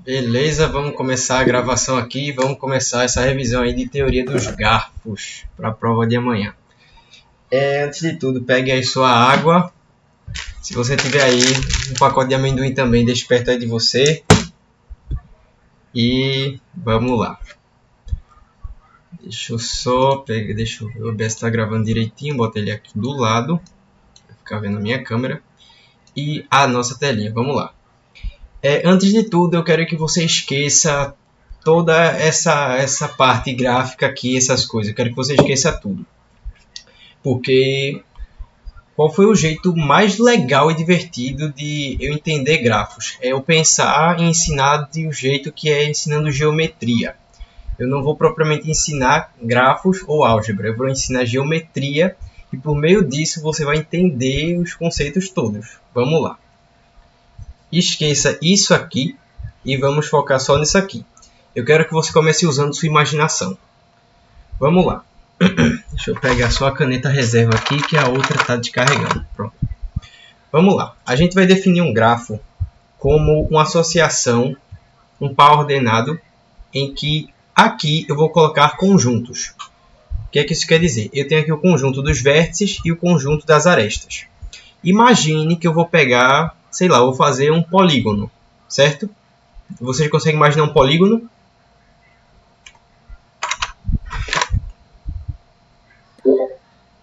Beleza, vamos começar a gravação aqui. Vamos começar essa revisão aí de teoria dos garfos para a prova de amanhã. Antes de tudo, pegue aí sua água. Se você tiver aí um pacote de amendoim também, deixe perto aí de você. E vamos lá. Deixa eu só pegar, deixa eu ver se está gravando direitinho. Bota ele aqui do lado, para ficar vendo a minha câmera. E a nossa telinha, vamos lá. Antes de tudo, eu quero que você esqueça toda essa parte gráfica aqui, essas coisas. Eu quero que você esqueça tudo. Porque qual foi o jeito mais legal e divertido de eu entender grafos? É eu pensar em ensinar de um jeito que é ensinando geometria. Eu não vou propriamente ensinar grafos ou álgebra. Eu vou ensinar geometria e por meio disso você vai entender os conceitos todos. Vamos lá. Esqueça isso aqui e vamos focar só nisso aqui. Eu quero que você comece usando sua imaginação. Vamos lá. Deixa eu pegar só a caneta reserva aqui, que a outra está descarregando. Pronto. Vamos lá. A gente vai definir um grafo como uma associação, um par ordenado, em que aqui eu vou colocar conjuntos. O que é que isso quer dizer? Eu tenho aqui o conjunto dos vértices e o conjunto das arestas. Imagine que eu vou pegar, sei lá, eu vou fazer um polígono, certo? Vocês conseguem imaginar um polígono?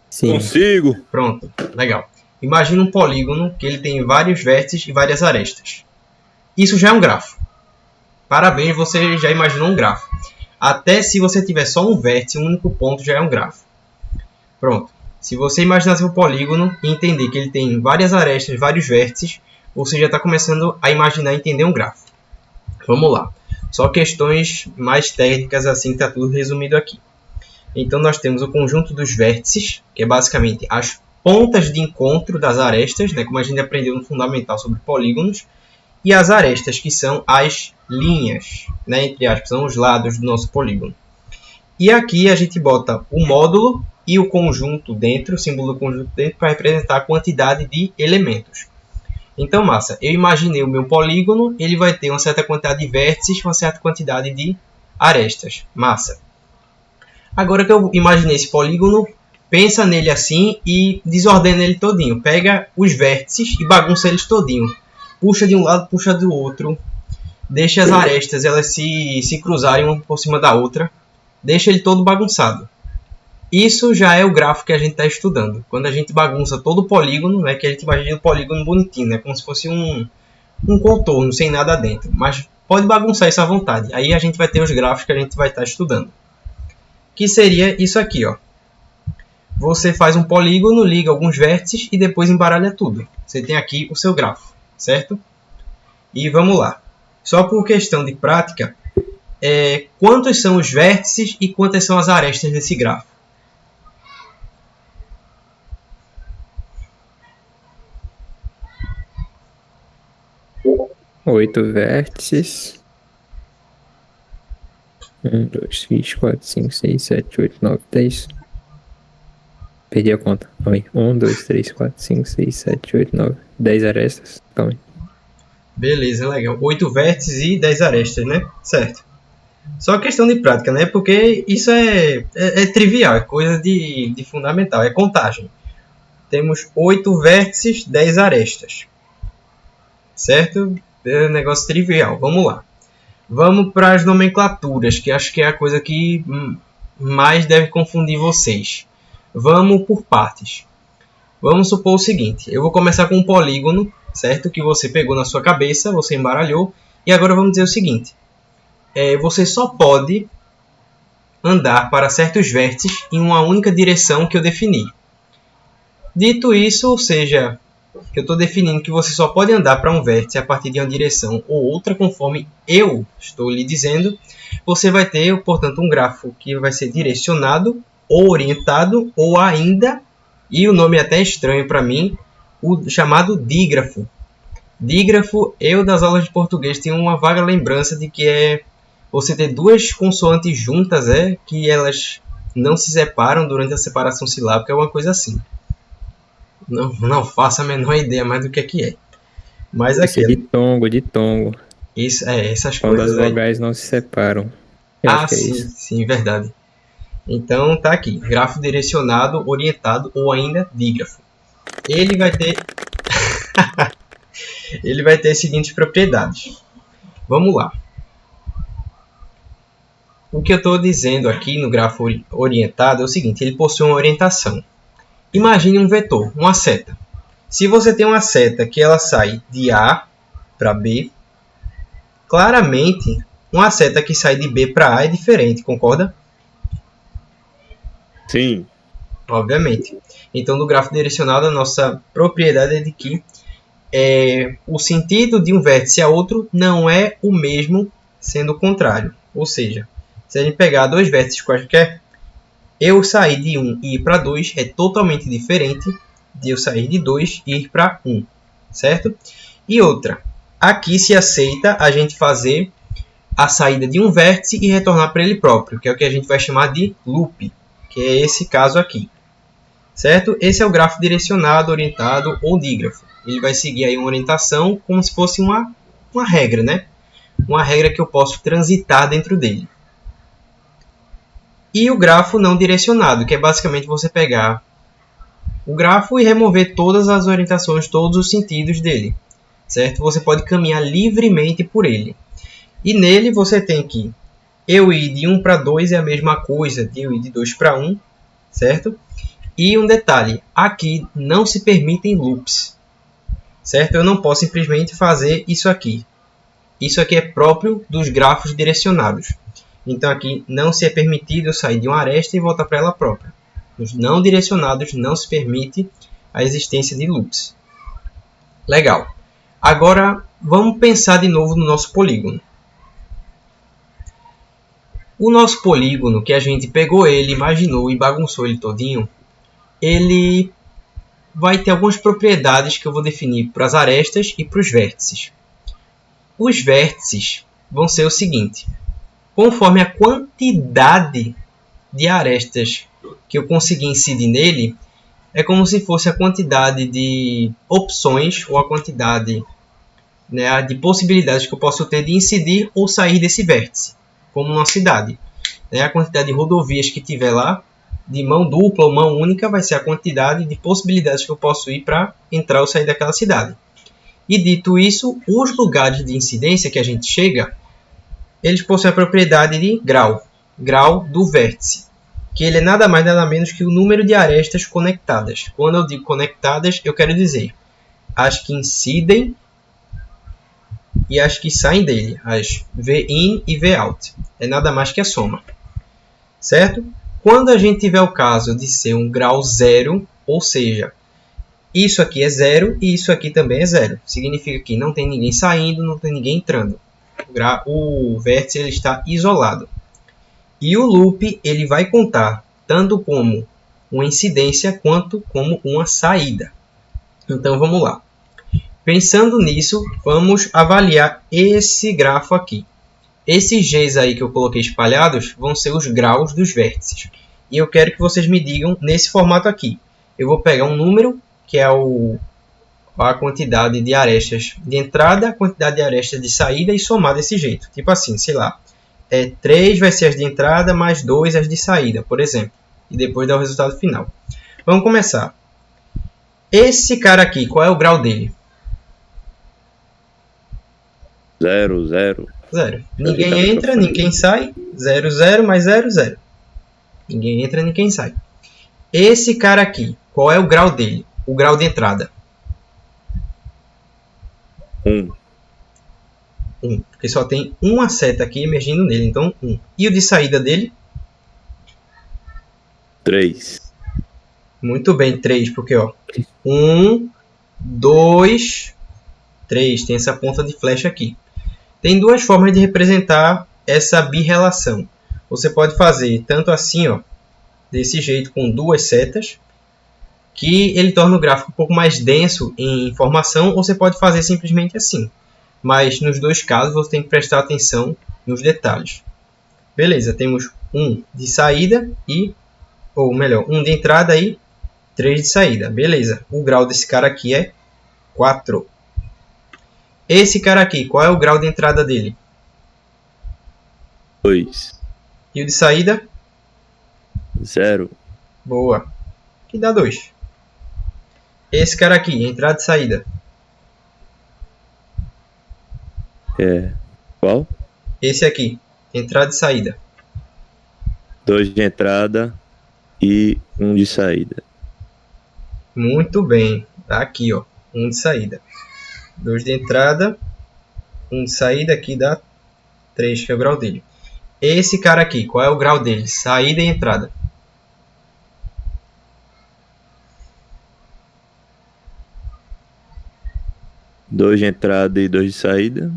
Sim. Consigo. Pronto, legal. Imagina um polígono que ele tem vários vértices e várias arestas. Isso já é um grafo. Parabéns, você já imaginou um grafo. Até se você tiver só um vértice, um único ponto, já é um grafo. Pronto. Se você imaginar seu polígono e entender que ele tem várias arestas, vários vértices, você já está começando a imaginar e entender um grafo. Vamos lá. Só questões mais técnicas assim que está tudo resumido aqui. Então nós temos o conjunto dos vértices, que é basicamente as pontas de encontro das arestas, né, como a gente aprendeu no fundamental sobre polígonos, e as arestas, que são as linhas, né, entre aspas, são os lados do nosso polígono. E aqui a gente bota o módulo e o conjunto dentro, o símbolo do conjunto dentro, para representar a quantidade de elementos. Então, massa, eu imaginei o meu polígono, ele vai ter uma certa quantidade de vértices, uma certa quantidade de arestas. Massa. Agora que eu imaginei esse polígono, pensa nele assim e desordena ele todinho. Pega os vértices e bagunça eles todinho. Puxa de um lado, puxa do outro. Deixa as arestas elas se cruzarem uma por cima da outra. Deixa ele todo bagunçado. Isso já é o grafo que a gente está estudando. Quando a gente bagunça todo o polígono, né, que a gente imagina o polígono bonitinho, né, como se fosse um contorno sem nada dentro. Mas pode bagunçar isso à vontade. Aí a gente vai ter os grafos que a gente vai estar estudando. Que seria isso aqui, ó. Você faz um polígono, liga alguns vértices e depois embaralha tudo. Você tem aqui o seu grafo, certo? E vamos lá. Só por questão de prática, quantos são os vértices e quantas são as arestas desse grafo? Oito vértices. 1, 2, 3, 4, 5, 6, 7, 8, 9, 10. Perdi a conta. Calma aí. 1, 2, 3, 4, 5, 6, 7, 8, 9, 10 arestas. Calma aí. Beleza, legal. 8 vértices e 10 arestas, né? Certo. Só questão de prática, né? Porque isso é trivial, é coisa de fundamental, é contagem. Temos 8 vértices, 10 arestas. Certo? É um negócio trivial. Vamos lá. Vamos para as nomenclaturas, que acho que é a coisa que mais deve confundir vocês. Vamos por partes. Vamos supor o seguinte. Eu vou começar com um polígono, certo? Que você pegou na sua cabeça, você embaralhou. E agora vamos dizer o seguinte. Você só pode andar para certos vértices em uma única direção que eu defini. Dito isso, ou seja, eu estou definindo que você só pode andar para um vértice a partir de uma direção ou outra, conforme eu estou lhe dizendo, você vai ter, portanto, um grafo que vai ser direcionado, ou orientado, ou ainda, e o nome é até estranho para mim, o chamado dígrafo. Dígrafo, eu das aulas de português tenho uma vaga lembrança de que é você ter duas consoantes juntas, que elas não se separam durante a separação silábica, é uma coisa assim. Não faço a menor ideia mais do que é. Mas Esse aqui, é de tongo. Essas Quando as coisas, velho. vogais não se separam. Eu acho Ah, que é sim, isso. sim, verdade. Então tá aqui, grafo direcionado, orientado ou ainda dígrafo. Ele vai ter ele vai ter as seguintes propriedades. Vamos lá. O que eu estou dizendo aqui no grafo orientado é o seguinte, ele possui uma orientação. Imagine um vetor, uma seta. Se você tem uma seta que ela sai de A para B, claramente uma seta que sai de B para A é diferente, concorda? Sim. Obviamente. Então, no grafo direcionado, a nossa propriedade é de que o sentido de um vértice a outro não é o mesmo sendo o contrário. Ou seja, se a gente pegar dois vértices quaisquer, eu sair de 1 e ir para 2 é totalmente diferente de eu sair de 2 e ir para 1, certo? E outra, aqui se aceita a gente fazer a saída de um vértice e retornar para ele próprio, que é o que a gente vai chamar de loop, que é esse caso aqui, certo? Esse é o grafo direcionado, orientado ou dígrafo. Ele vai seguir aí uma orientação como se fosse uma regra, né? Uma regra que eu posso transitar dentro dele. E o grafo não direcionado, que é basicamente você pegar o grafo e remover todas as orientações, todos os sentidos dele, certo? Você pode caminhar livremente por ele. E nele você tem que eu ir de 1 para 2 é a mesma coisa de eu ir de 2 para 1, certo? E um detalhe, aqui não se permitem loops, certo? Eu não posso simplesmente fazer isso aqui. Isso aqui é próprio dos grafos direcionados. Então aqui não se é permitido eu sair de uma aresta e voltar para ela própria. Nos não direcionados não se permite a existência de loops. Legal. Agora vamos pensar de novo no nosso polígono. O nosso polígono, que a gente pegou ele, imaginou e bagunçou ele todinho, ele vai ter algumas propriedades que eu vou definir para as arestas e para os vértices. Os vértices vão ser o seguinte: conforme a quantidade de arestas que eu conseguir incidir nele, é como se fosse a quantidade de opções ou a quantidade, né, de possibilidades que eu posso ter de incidir ou sair desse vértice, como uma cidade. Né, a quantidade de rodovias que tiver lá, de mão dupla ou mão única, vai ser a quantidade de possibilidades que eu posso ir para entrar ou sair daquela cidade. E dito isso, os lugares de incidência que a gente chega, eles possuem a propriedade de grau, grau do vértice, que ele é nada mais nada menos que o número de arestas conectadas. Quando eu digo conectadas, eu quero dizer as que incidem e as que saem dele, as V-in e V-out. É nada mais que a soma, certo? Quando a gente tiver o caso de ser um grau zero, ou seja, isso aqui é zero e isso aqui também é zero. Significa que não tem ninguém saindo, não tem ninguém entrando. O vértice ele está isolado. E o loop ele vai contar tanto como uma incidência quanto como uma saída. Então vamos lá. Pensando nisso, vamos avaliar esse grafo aqui. Esses Gs aí que eu coloquei espalhados vão ser os graus dos vértices. E eu quero que vocês me digam nesse formato aqui. Eu vou pegar um número, que é a quantidade de arestas de entrada, a quantidade de arestas de saída e somar desse jeito. Tipo assim, sei lá. 3 vai ser as de entrada, mais 2 as de saída, por exemplo. E depois dá o resultado final. Vamos começar. Esse cara aqui, qual é o grau dele? 0, 0. 0. Ninguém entra, ninguém sai. 0, 0 mais 0, 0. Ninguém entra, ninguém sai. Esse cara aqui, qual é o grau dele? O grau de entrada? 1. 1. Porque só tem uma seta aqui emergindo nele, então 1. E o de saída dele? 3. Muito bem, 3, porque ó, 1, 2, 3. Tem essa ponta de flecha aqui. Tem duas formas de representar essa birrelação. Você pode fazer tanto assim, ó, desse jeito, com duas setas, que ele torna o gráfico um pouco mais denso em informação, ou você pode fazer simplesmente assim. Mas nos dois casos você tem que prestar atenção nos detalhes. Beleza, temos 1 de saída e, ou melhor, 1 de entrada e 3 de saída. Beleza, o grau desse cara aqui é 4. Esse cara aqui, qual é o grau de entrada dele? 2. E o de saída? 0. Boa. Que dá 2. Esse cara aqui, entrada e saída. Qual? Esse aqui, entrada e saída. 2 de entrada e 1 de saída. Muito bem. Tá aqui, ó. 1 de saída. 2 de entrada. 1 de saída. Aqui dá 3, que é o grau dele. Esse cara aqui, qual é o grau dele? Saída e entrada. 2 de entrada e 2 de saída.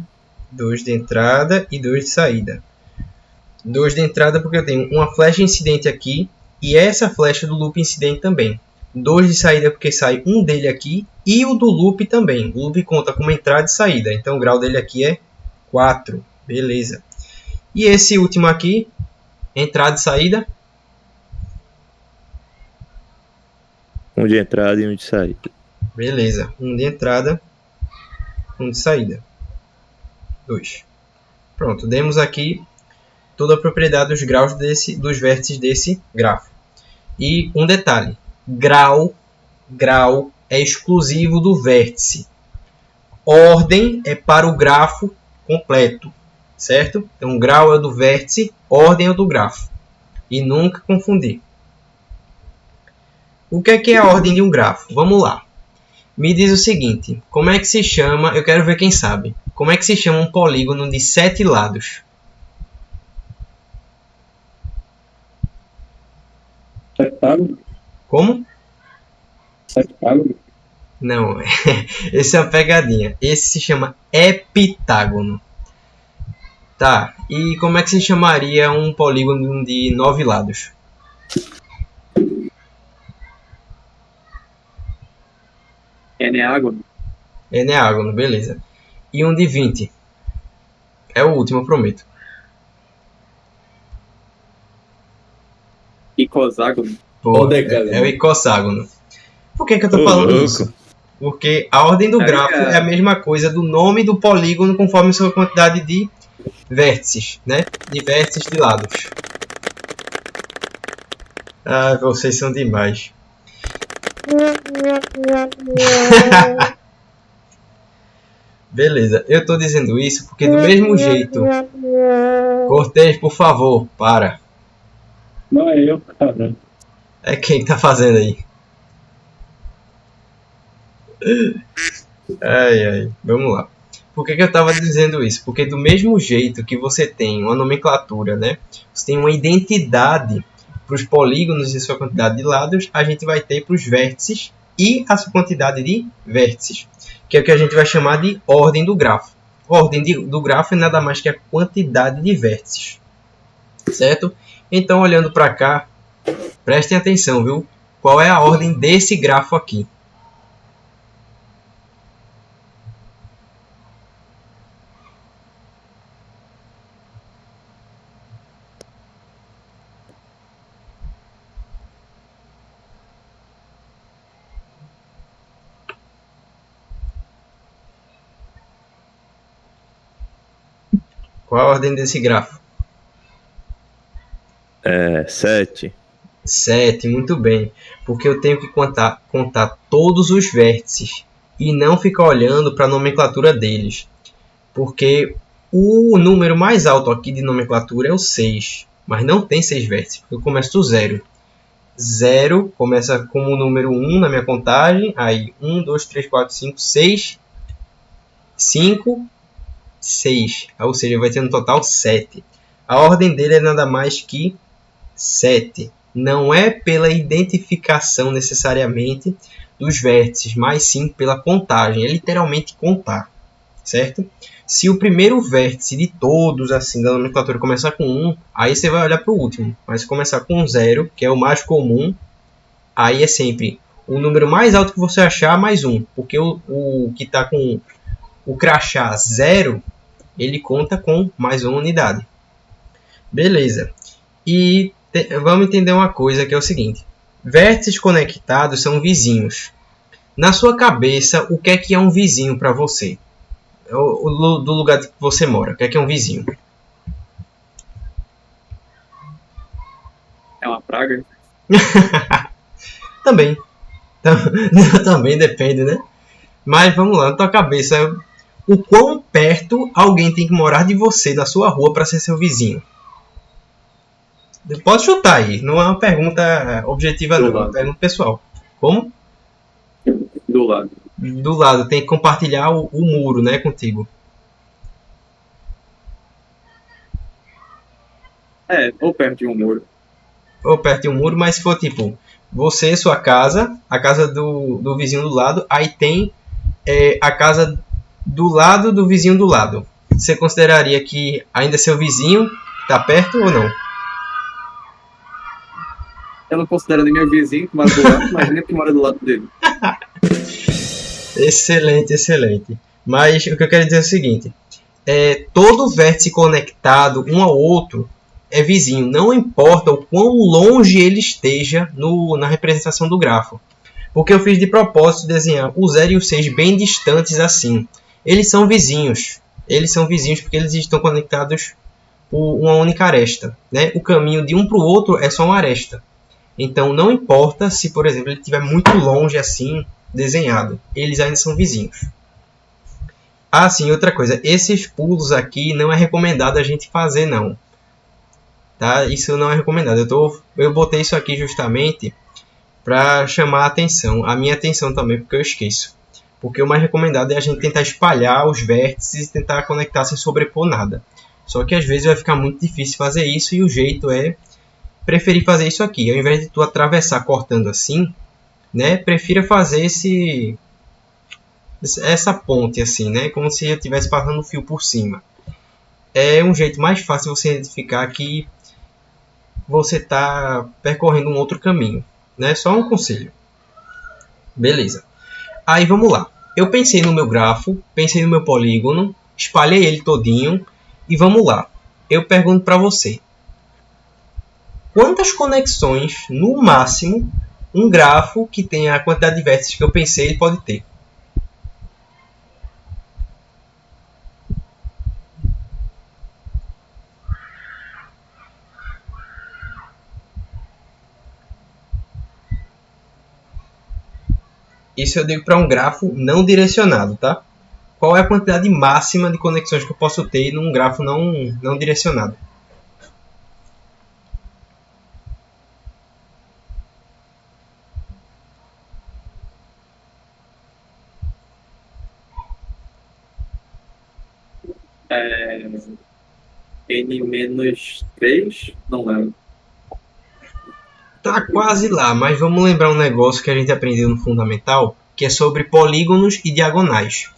2 de entrada e 2 de saída. 2 de entrada porque eu tenho uma flecha incidente aqui e essa flecha do loop incidente também. 2 de saída porque sai um dele aqui e o do loop também. O loop conta como entrada e saída. Então o grau dele aqui é 4. Beleza. E esse último aqui, entrada e saída. 1 de entrada e 1 de saída. Beleza. 1 de entrada, 1 de saída. 2. Pronto, demos aqui toda a propriedade dos graus dos vértices desse grafo. E um detalhe, grau é exclusivo do vértice. Ordem é para o grafo completo, certo? Então, grau é do vértice, ordem é do grafo. E nunca confundir. O que é a ordem de um grafo? Vamos lá. Me diz o seguinte, como é que se chama, eu quero ver quem sabe, como é que se chama um polígono de 7 lados? Septágono? Como? Septágono? Não, esse é uma pegadinha. Esse se chama heptágono. Tá, e como é que se chamaria um polígono de 9 lados? Eneágono? Eneágono, beleza. E um de 20? É o último, eu prometo. Icoságono? Pô, é o icosságono. Por que eu tô falando isso? Porque a ordem do grafo é a mesma coisa do nome do polígono conforme sua quantidade de vértices, né? De vértices de lados. Ah, vocês são demais. Beleza, eu tô dizendo isso porque do mesmo jeito... Cortez, por favor, para. Não é eu, cara. É quem tá fazendo aí? Ai, vamos lá. Por que eu estava dizendo isso? Porque do mesmo jeito que você tem uma nomenclatura, né? Você tem uma identidade para os polígonos e sua quantidade de lados, a gente vai ter para os vértices e a sua quantidade de vértices, que é o que a gente vai chamar de ordem do grafo. A ordem do grafo é nada mais que a quantidade de vértices, certo? Então, olhando para cá, prestem atenção, viu? Qual é a ordem desse grafo aqui? Qual a ordem desse grafo? 7. 7, muito bem. Porque eu tenho que contar todos os vértices e não ficar olhando para a nomenclatura deles. Porque o número mais alto aqui de nomenclatura é o 6. Mas não tem 6 vértices, porque eu começo do 0. 0 começa como o número 1 na minha contagem. Aí 1, 2, 3, 4, 5, 6. 5, 6. Ou seja, vai ter no total 7. A ordem dele é nada mais que 7. Não é pela identificação necessariamente dos vértices, mas sim pela contagem. É literalmente contar, certo? Se o primeiro vértice de todos assim da nomenclatura começar com 1, aí você vai olhar para o último. Mas se começar com 0, que é o mais comum, aí é sempre o número mais alto que você achar mais 1. Porque o que está com o crachá 0, ele conta com mais uma unidade. Beleza. E vamos entender uma coisa que é o seguinte. Vértices conectados são vizinhos. Na sua cabeça, o que é um vizinho para você? do lugar que você mora. O que é um vizinho? É uma praga? Também. Também depende, né? Mas vamos lá, na tua cabeça, o quão perto alguém tem que morar de você, da sua rua, para ser seu vizinho? Pode chutar aí, não é uma pergunta objetiva não, é uma pergunta pessoal. Como? Do lado. Do lado, tem que compartilhar o muro, né, contigo. Ou perto de um muro. Ou perto de um muro, mas se for tipo, você, sua casa, a casa do vizinho do lado, aí tem a casa do lado do vizinho do lado. Você consideraria que ainda é seu vizinho, tá perto ou não? Eu não considero nem meu vizinho que mora do lado, imagina que mora do lado dele. Excelente, excelente. Mas o que eu quero dizer é o seguinte: todo vértice conectado um ao outro é vizinho, não importa o quão longe ele esteja na representação do grafo. Porque eu fiz de propósito desenhar o 0 e o 6 bem distantes assim. Eles são vizinhos. Eles são vizinhos porque eles estão conectados por uma única aresta. Né? O caminho de um para o outro é só uma aresta. Então não importa se, por exemplo, ele estiver muito longe assim, desenhado. Eles ainda são vizinhos. Ah, sim, outra coisa. Esses pulos aqui não é recomendado a gente fazer, não. Tá? Isso não é recomendado. Eu botei isso aqui justamente para chamar a atenção. A minha atenção também, porque eu esqueço. Porque o mais recomendado é a gente tentar espalhar os vértices e tentar conectar sem sobrepor nada. Só que às vezes vai ficar muito difícil fazer isso e o jeito é preferir fazer isso aqui. Ao invés de tu atravessar cortando assim, né, prefira fazer essa ponte assim, né, como se eu estivesse passando o fio por cima. É um jeito mais fácil você identificar que você está percorrendo um outro caminho, né? Só um conselho. Beleza. Aí vamos lá. Eu pensei no meu grafo, pensei no meu polígono, espalhei ele todinho e vamos lá. Eu pergunto para você: quantas conexões, no máximo, um grafo que tenha a quantidade de vértices que eu pensei ele pode ter? Isso eu digo para um grafo não direcionado, tá? Qual é a quantidade máxima de conexões que eu posso ter num grafo não direcionado? N-3? Não lembro. Tá quase lá, mas vamos lembrar um negócio que a gente aprendeu no fundamental, que é sobre polígonos e diagonais.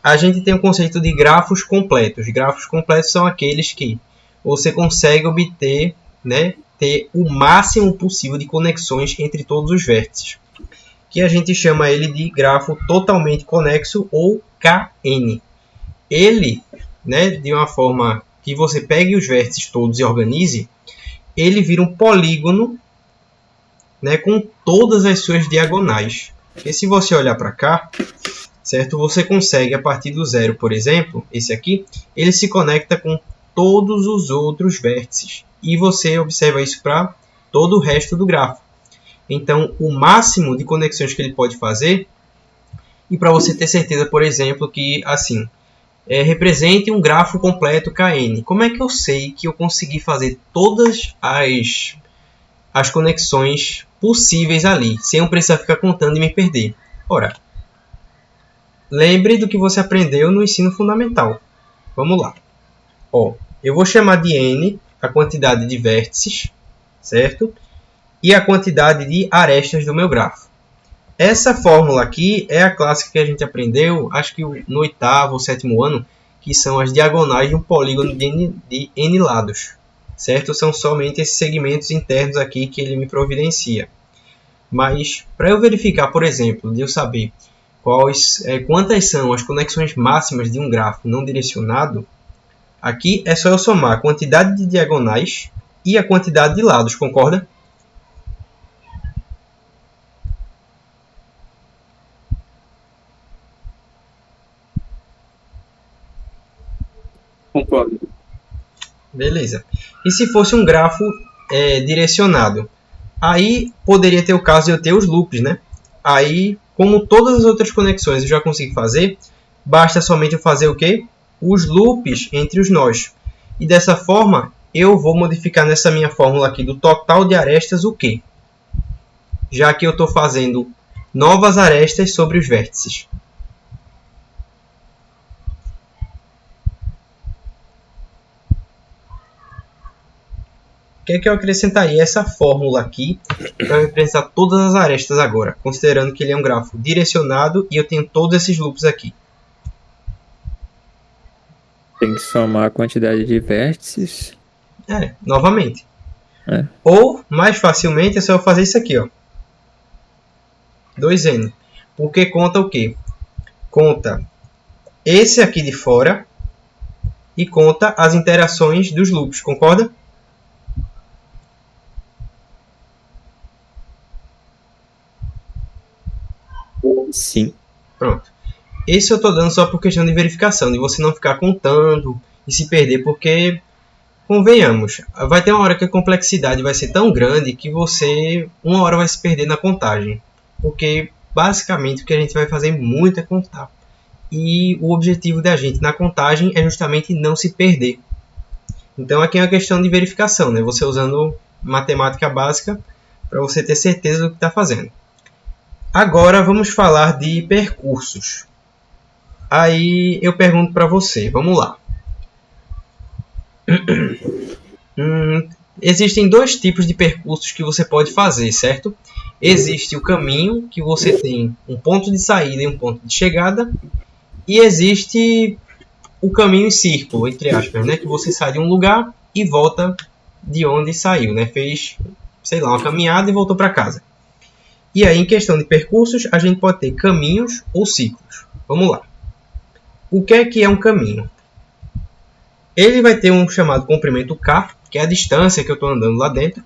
A gente tem o conceito de grafos completos. Grafos completos são aqueles que você consegue obter, né, ter o máximo possível de conexões entre todos os vértices, que a gente chama ele de grafo totalmente conexo ou KN. Ele, né, de uma forma que você pegue os vértices todos e organize, ele vira um polígono, né, com todas as suas diagonais. E se você olhar para cá, certo? Você consegue, a partir do 0, por exemplo, esse aqui, ele se conecta com todos os outros vértices. E você observa isso para todo o resto do grafo. Então, o máximo de conexões que ele pode fazer, e para você ter certeza, por exemplo, que assim, represente um grafo completo KN. Como é que eu sei que eu consegui fazer todas as conexões possíveis ali, sem eu precisar ficar contando e me perder? Ora, lembre do que você aprendeu no ensino fundamental. Vamos lá. Eu vou chamar de N a quantidade de vértices, certo? E a quantidade de arestas do meu grafo. Essa fórmula aqui é a clássica que a gente aprendeu, acho que no 8º ou 7º ano, que são as diagonais de um polígono de N lados. Certo? São somente esses segmentos internos aqui que ele me providencia. Mas, para eu verificar, por exemplo, de eu saber quantas são as conexões máximas de um grafo não direcionado, aqui é só eu somar a quantidade de diagonais e a quantidade de lados, concorda? Beleza. E se fosse um grafo direcionado? Aí poderia ter o caso de eu ter os loops, né? Aí, como todas as outras conexões eu já consigo fazer, basta somente eu fazer o quê? Os loops entre os nós. E dessa forma, eu vou modificar nessa minha fórmula aqui do total de arestas o quê? Já que eu estou fazendo novas arestas sobre os vértices. O que é que eu acrescentaria? Essa fórmula aqui para representar todas as arestas agora, considerando que ele é um grafo direcionado e eu tenho todos esses loops aqui. Tem que somar a quantidade de vértices. Novamente. É. Ou, mais facilmente, é só eu fazer isso aqui, ó. 2n. Porque conta o quê? Conta esse aqui de fora e conta as interações dos loops, concorda? Sim. Pronto. Esse eu estou dando só por questão de verificação, de você não ficar contando e se perder, porque, convenhamos, vai ter uma hora que a complexidade vai ser tão grande que você, uma hora, vai se perder na contagem. Porque, basicamente, o que a gente vai fazer muito é contar. E o objetivo da gente na contagem é justamente não se perder. Então, aqui é uma questão de verificação, né? Você usando matemática básica para você ter certeza do que está fazendo. Agora vamos falar de percursos. Aí eu pergunto para você, vamos lá. Existem dois tipos de percursos que você pode fazer, certo? Existe o caminho, que você tem um ponto de saída e um ponto de chegada. E existe o caminho em círculo, entre aspas, né? Que você sai de um lugar e volta de onde saiu, né? Fez, sei lá, uma caminhada e voltou para casa. E aí, em questão de percursos, a gente pode ter caminhos ou ciclos. Vamos lá. O que é um caminho? Ele vai ter um chamado comprimento k, que é a distância que eu estou andando lá dentro,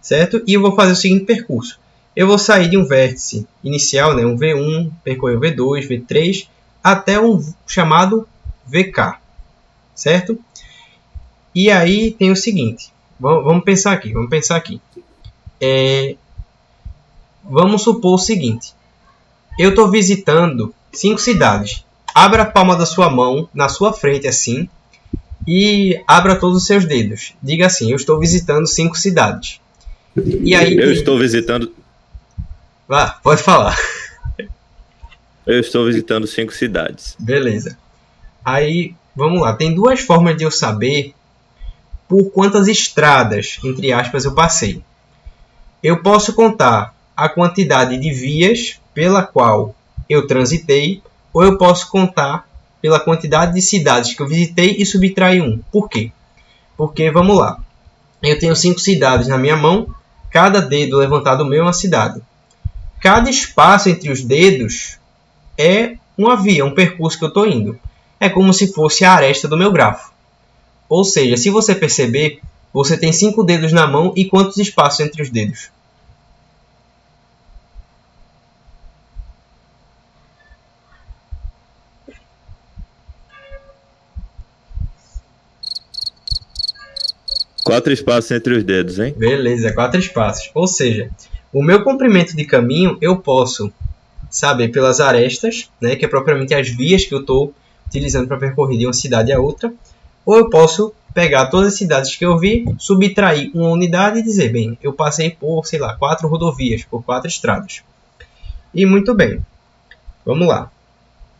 certo? E eu vou fazer o seguinte percurso. Eu vou sair de um vértice inicial, né, um V1, percorrer o V2, V3, até um chamado VK, certo? E aí tem o seguinte. Vamos pensar aqui. Vamos supor o seguinte. Eu estou visitando 5 cidades. Abra a palma da sua mão na sua frente assim e abra todos os seus dedos. Diga assim, eu estou visitando 5 cidades. E aí estou visitando... Vá, pode falar. Eu estou visitando 5 cidades. Beleza. Aí, vamos lá. Tem duas formas de eu saber por quantas estradas, entre aspas, eu passei. Eu posso contar a quantidade de vias pela qual eu transitei, ou eu posso contar pela quantidade de cidades que eu visitei e subtrair 1. Por quê? Porque, vamos lá, eu tenho 5 cidades na minha mão, cada dedo levantado meu é uma cidade. Cada espaço entre os dedos é uma via, um percurso que eu estou indo. É como se fosse a aresta do meu grafo. Ou seja, se você perceber, você tem 5 dedos na mão e quantos espaços entre os dedos? Quatro espaços entre os dedos, hein? Beleza, 4 espaços. Ou seja, o meu comprimento de caminho eu posso saber pelas arestas, né, que é propriamente as vias que eu estou utilizando para percorrer de uma cidade a outra. Ou eu posso pegar todas as cidades que eu vi, subtrair uma unidade e dizer, bem, eu passei por, sei lá, 4 rodovias, por 4 estradas. E muito bem, vamos lá.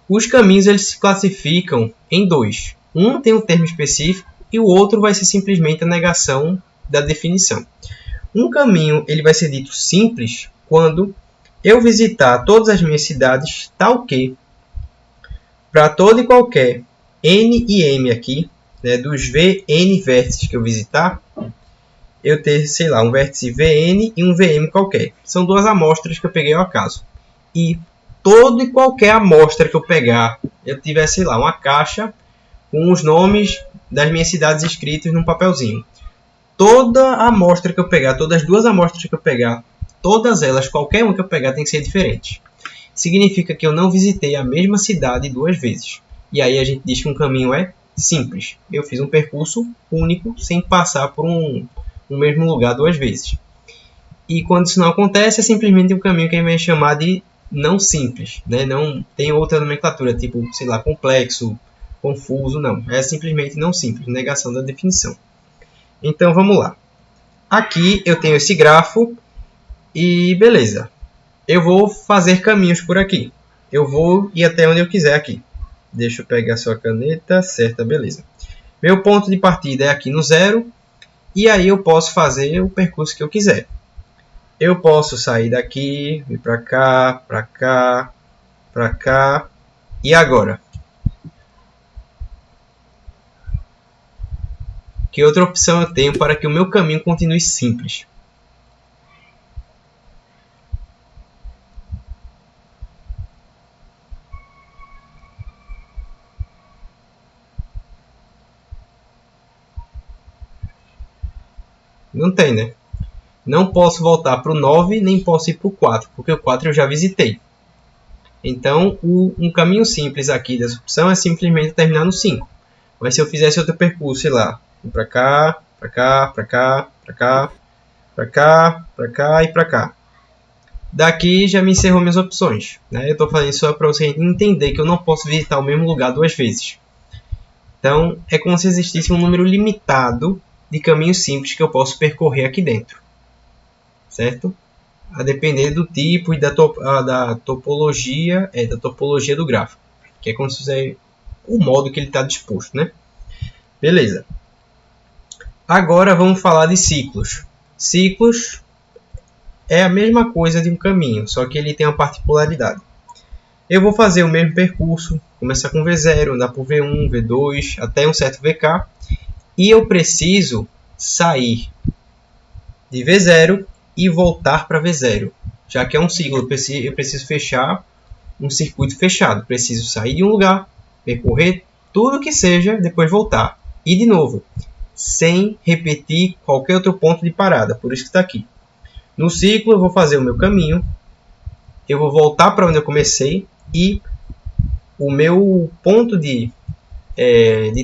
Os caminhos eles se classificam em 2. Um tem um termo específico e o outro vai ser simplesmente a negação da definição. Um caminho ele vai ser dito simples quando eu visitar todas as minhas cidades, tal que, para todo e qualquer n e m aqui, né, dos vn vértices que eu visitar, eu ter, sei lá, um vértice vn e um vm qualquer. São duas amostras que eu peguei ao acaso. E todo e qualquer amostra que eu pegar, eu tiver, sei lá, uma caixa com os nomes das minhas cidades escritos num papelzinho. Toda amostra que eu pegar, todas as duas amostras que eu pegar, todas elas, qualquer uma que eu pegar, tem que ser diferente. Significa que eu não visitei a mesma cidade 2 vezes. E aí a gente diz que um caminho é simples. Eu fiz um percurso único sem passar por um mesmo lugar duas vezes. E quando isso não acontece, é simplesmente um caminho que a gente vai chamar de não simples, né? Não tem outra nomenclatura, tipo, sei lá, complexo, confuso, não. É simplesmente não simples, negação da definição. Então vamos lá. Aqui eu tenho esse grafo e beleza. Eu vou fazer caminhos por aqui. Eu vou ir até onde eu quiser aqui. Deixa eu pegar a sua caneta, certa, beleza. Meu ponto de partida é aqui no 0. E aí eu posso fazer o percurso que eu quiser. Eu posso sair daqui, vir para cá, para cá, para cá. E agora? Que outra opção eu tenho para que o meu caminho continue simples? Não tem, né? Não posso voltar para o 9, nem posso ir para o 4, porque o 4 eu já visitei. Então, um caminho simples aqui dessa opção é simplesmente terminar no 5. Mas se eu fizesse outro percurso, sei lá, para cá, para cá, para cá, para cá, para cá, para cá e para cá. Daqui já me encerrou minhas opções, né? Eu estou fazendo isso só para você entender que eu não posso visitar o mesmo lugar duas vezes. Então, é como se existisse um número limitado de caminhos simples que eu posso percorrer aqui dentro. Certo? A depender do tipo e da topologia, da topologia do gráfico, que é como se fosse o modo que ele está disposto, né? Beleza. Agora vamos falar de ciclos. Ciclos é a mesma coisa de um caminho, só que ele tem uma particularidade. Eu vou fazer o mesmo percurso, começar com V0, andar por V1, V2, até um certo VK, e eu preciso sair de V0 e voltar para V0, já que é um ciclo, eu preciso fechar um circuito fechado, preciso sair de um lugar, percorrer tudo que seja, depois voltar, e de novo, sem repetir qualquer outro ponto de parada, por isso que está aqui. No ciclo eu vou fazer o meu caminho, eu vou voltar para onde eu comecei, e o meu ponto de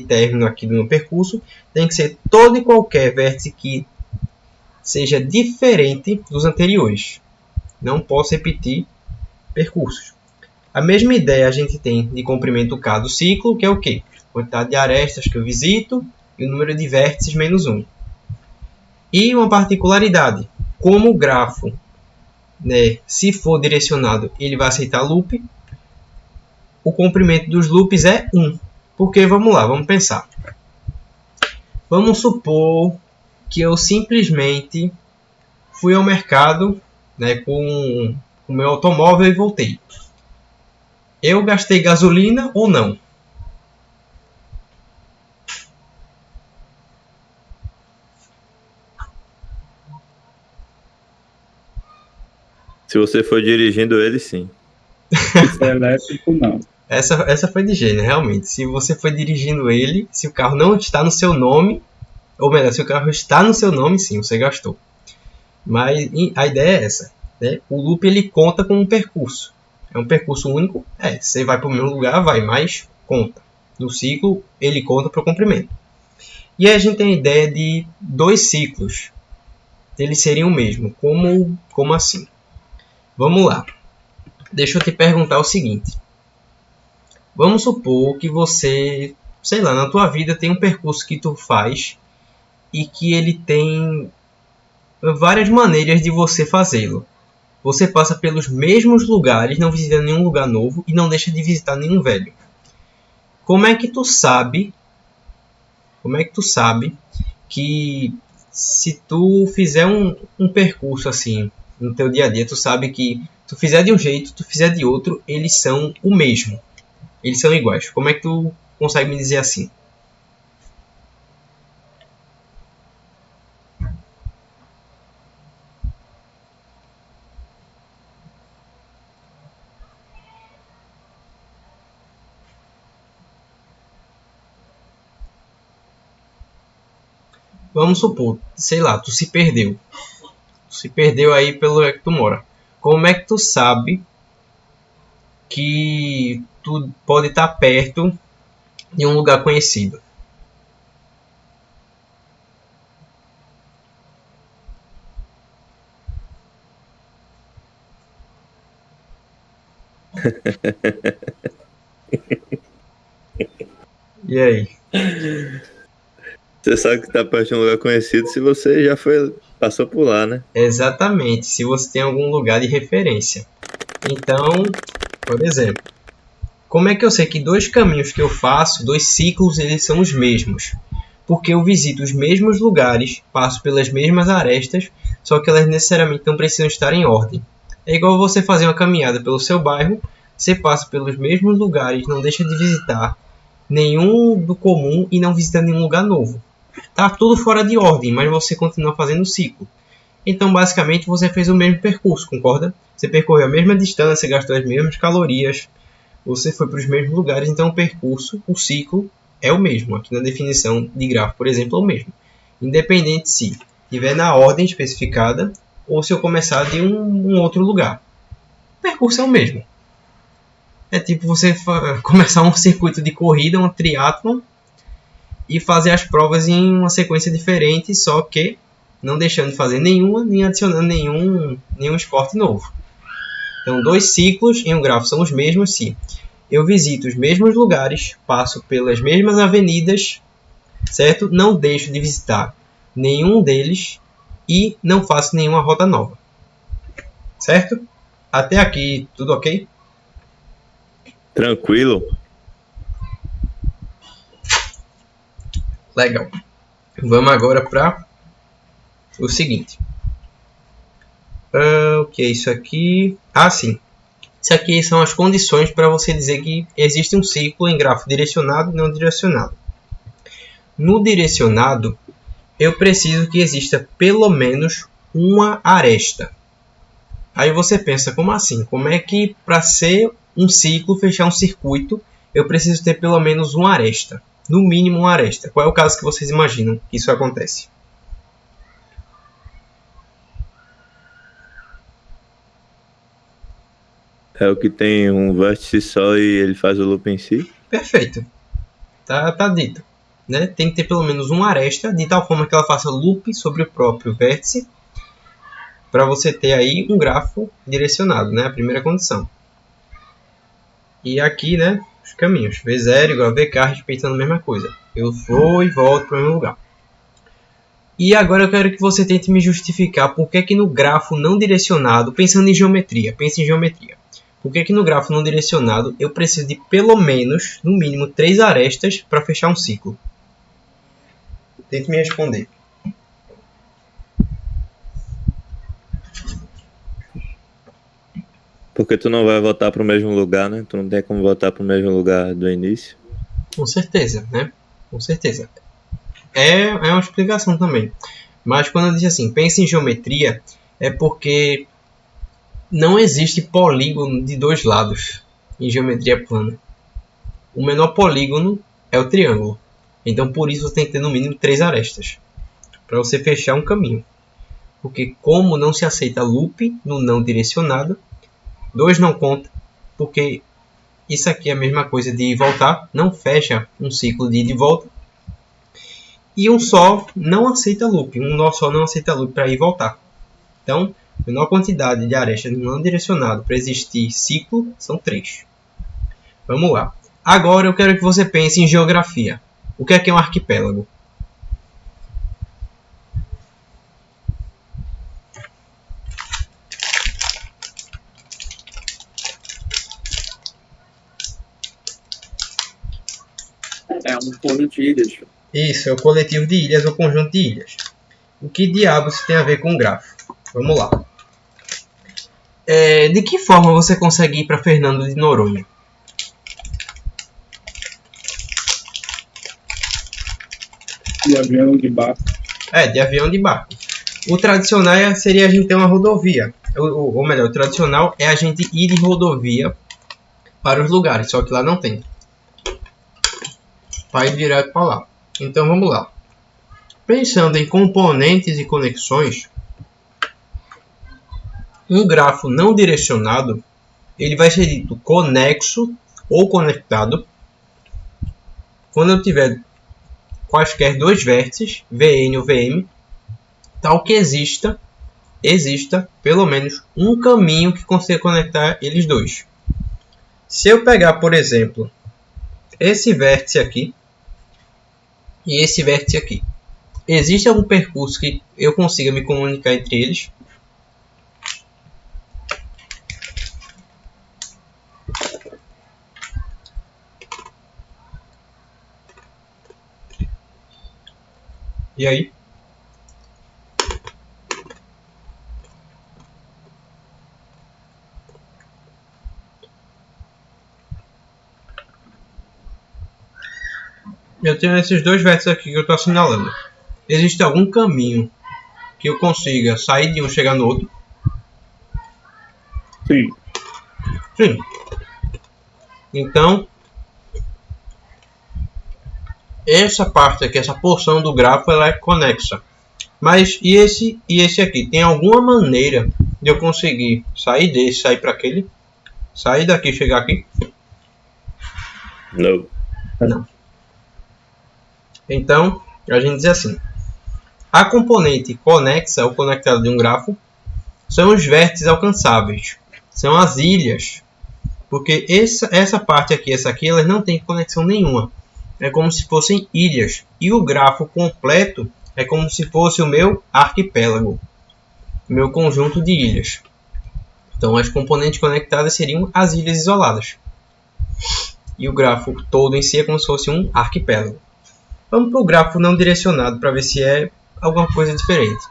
término aqui do meu percurso tem que ser todo e qualquer vértice que seja diferente dos anteriores. Não posso repetir percursos. A mesma ideia a gente tem de comprimento K do ciclo, que é o quê? A quantidade de arestas que eu visito e o número de vértices menos 1. E uma particularidade, como o grafo, né, se for direcionado, ele vai aceitar loop, o comprimento dos loops é 1. Porque, vamos lá, vamos pensar. Vamos supor que eu simplesmente fui ao mercado, né, com o meu automóvel e voltei. Eu gastei gasolina ou não? Se você for dirigindo ele, sim. Se é elétrico, não. Essa foi de gênio, realmente. Se você foi dirigindo ele, se o carro não está no seu nome, ou melhor, se o carro está no seu nome, sim, você gastou. Mas a ideia é essa, né? O loop ele conta com um percurso. É um percurso único. Você vai para o mesmo lugar, vai, mas conta. No ciclo, ele conta para o comprimento. E aí a gente tem a ideia de dois ciclos. Eles seriam o mesmo. Como assim? Vamos lá. Deixa eu te perguntar o seguinte. Vamos supor que você, sei lá, na tua vida tem um percurso que tu faz e que ele tem várias maneiras de você fazê-lo. Você passa pelos mesmos lugares, não visita nenhum lugar novo e não deixa de visitar nenhum velho. Como é que tu sabe que se tu fizer um percurso assim no teu dia a dia, tu sabe que tu fizer de um jeito, tu fizer de outro, eles são o mesmo. Eles são iguais. Como é que tu consegue me dizer assim? Vamos supor, sei lá, tu se perdeu. Tu se perdeu aí pelo lugar que tu mora. Como é que tu sabe que tu pode estar perto de um lugar conhecido. E aí? Você sabe que tá perto de um lugar conhecido se você já passou por lá, né? Exatamente, se você tem algum lugar de referência. Então, por exemplo, como é que eu sei que dois caminhos que eu faço, dois ciclos, eles são os mesmos? Porque eu visito os mesmos lugares, passo pelas mesmas arestas, só que elas necessariamente não precisam estar em ordem. É igual você fazer uma caminhada pelo seu bairro, você passa pelos mesmos lugares, não deixa de visitar nenhum do comum e não visita nenhum lugar novo. Tá tudo fora de ordem, mas você continua fazendo o ciclo. Então, basicamente, você fez o mesmo percurso, concorda? Você percorreu a mesma distância, gastou as mesmas calorias, você foi para os mesmos lugares, então o percurso, o ciclo, é o mesmo. Aqui na definição de grafo, por exemplo, é o mesmo. Independente se estiver na ordem especificada ou se eu começar de um outro lugar. O percurso é o mesmo. É tipo você começar um circuito de corrida, um triatlon, e fazer as provas em uma sequência diferente, só que não deixando de fazer nenhuma, nem adicionando nenhum esporte novo. Então, dois ciclos em um grafo são os mesmos se eu visito os mesmos lugares, passo pelas mesmas avenidas, certo? Não deixo de visitar nenhum deles e não faço nenhuma rota nova. Certo? Até aqui, tudo ok? Tranquilo. Legal. Vamos agora para o seguinte. O que é isso aqui? Ah, sim. Isso aqui são as condições para você dizer que existe um ciclo em grafo direcionado e não direcionado. No direcionado, eu preciso que exista pelo menos uma aresta. Aí você pensa, como assim? Como é que para ser um ciclo, fechar um circuito, eu preciso ter pelo menos uma aresta? No mínimo uma aresta. Qual é o caso que vocês imaginam que isso acontece? É o que tem um vértice só e ele faz o loop em si? Perfeito. Tá dito. Né? Tem que ter pelo menos uma aresta, de tal forma que ela faça loop sobre o próprio vértice, para você ter aí um grafo direcionado, né? A primeira condição. E aqui, né, os caminhos. V0 igual a VK, respeitando a mesma coisa. Eu vou e volto para o mesmo lugar. E agora eu quero que você tente me justificar por que no grafo não direcionado, pensando em geometria, pense em geometria. Por que no grafo não direcionado eu preciso de pelo menos, no mínimo, 3 arestas para fechar um ciclo? Tente me responder. Porque tu não vai voltar pro mesmo lugar, né? Tu não tem como voltar pro mesmo lugar do início. Com certeza, né? Com certeza. É uma explicação também. Mas quando eu disse assim, pense em geometria, é porque não existe polígono de dois lados em geometria plana. O menor polígono é o triângulo. Então por isso você tem que ter no mínimo 3 arestas para você fechar um caminho. Porque como não se aceita loop no não direcionado, 2 não conta, porque isso aqui é a mesma coisa de voltar, não fecha um ciclo de ida e volta. E um só não aceita loop, um nó só não aceita loop para ir e voltar. Então, a menor quantidade de arestas no não direcionado para existir ciclo são 3. Vamos lá. Agora eu quero que você pense em geografia. O que é um arquipélago? É um conjunto de ilhas. Isso, é o coletivo de ilhas ou conjunto de ilhas. O que diabos tem a ver com grafo? Vamos lá. De que forma você consegue ir para Fernando de Noronha? De avião, de barco. De avião de barco. O tradicional seria a gente ter uma rodovia. Ou melhor, o tradicional é a gente ir de rodovia para os lugares, só que lá não tem. Vai direto para lá. Então vamos lá. Pensando em componentes e conexões, um grafo não direcionado, ele vai ser dito conexo ou conectado quando eu tiver quaisquer dois vértices, Vn ou Vm, tal que exista pelo menos um caminho que consiga conectar eles dois. Se eu pegar, por exemplo, esse vértice aqui e esse vértice aqui, existe algum percurso que eu consiga me comunicar entre eles? E aí? Eu tenho esses dois vértices aqui que eu estou assinalando. Existe algum caminho que eu consiga sair de um e chegar no outro? Sim. Sim. Então, essa parte aqui, essa porção do grafo, ela é conexa. Mas e esse aqui? Tem alguma maneira de eu conseguir sair desse, sair para aquele? Sair daqui e chegar aqui? Não. Não. Então, a gente diz assim. A componente conexa ou conectada de um grafo são os vértices alcançáveis. São as ilhas. Porque essa parte aqui, essa aqui, elas não têm conexão nenhuma. É como se fossem ilhas. E o grafo completo é como se fosse o meu arquipélago. O meu conjunto de ilhas. Então, as componentes conectadas seriam as ilhas isoladas. E o grafo todo em si é como se fosse um arquipélago. Vamos para o grafo não direcionado para ver se é alguma coisa diferente.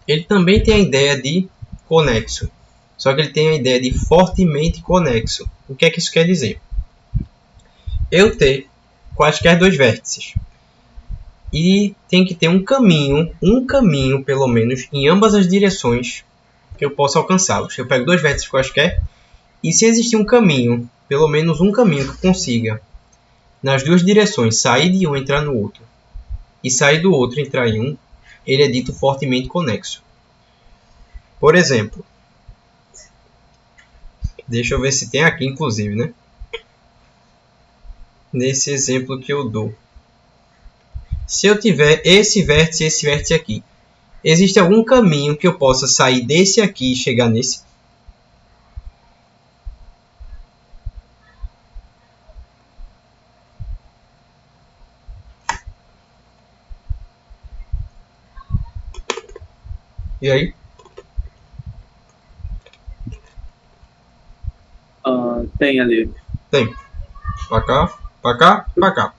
Ele também tem a ideia de conexo. Só que ele tem a ideia de fortemente conexo. O que é que isso quer dizer? Eu ter quaisquer dois vértices. E tem que ter um caminho pelo menos, em ambas as direções que eu possa alcançá-los. Eu pego dois vértices quaisquer. E se existir um caminho, pelo menos um caminho que consiga, nas duas direções, sair de um e entrar no outro, e sair do outro e entrar em um, ele é dito fortemente conexo. Por exemplo, deixa eu ver se tem aqui, inclusive, né? Nesse exemplo que eu dou. Se eu tiver esse vértice e esse vértice aqui, existe algum caminho que eu possa sair desse aqui e chegar nesse? E aí? Tem ali. Tem. Pra cá, pra cá, pra cá.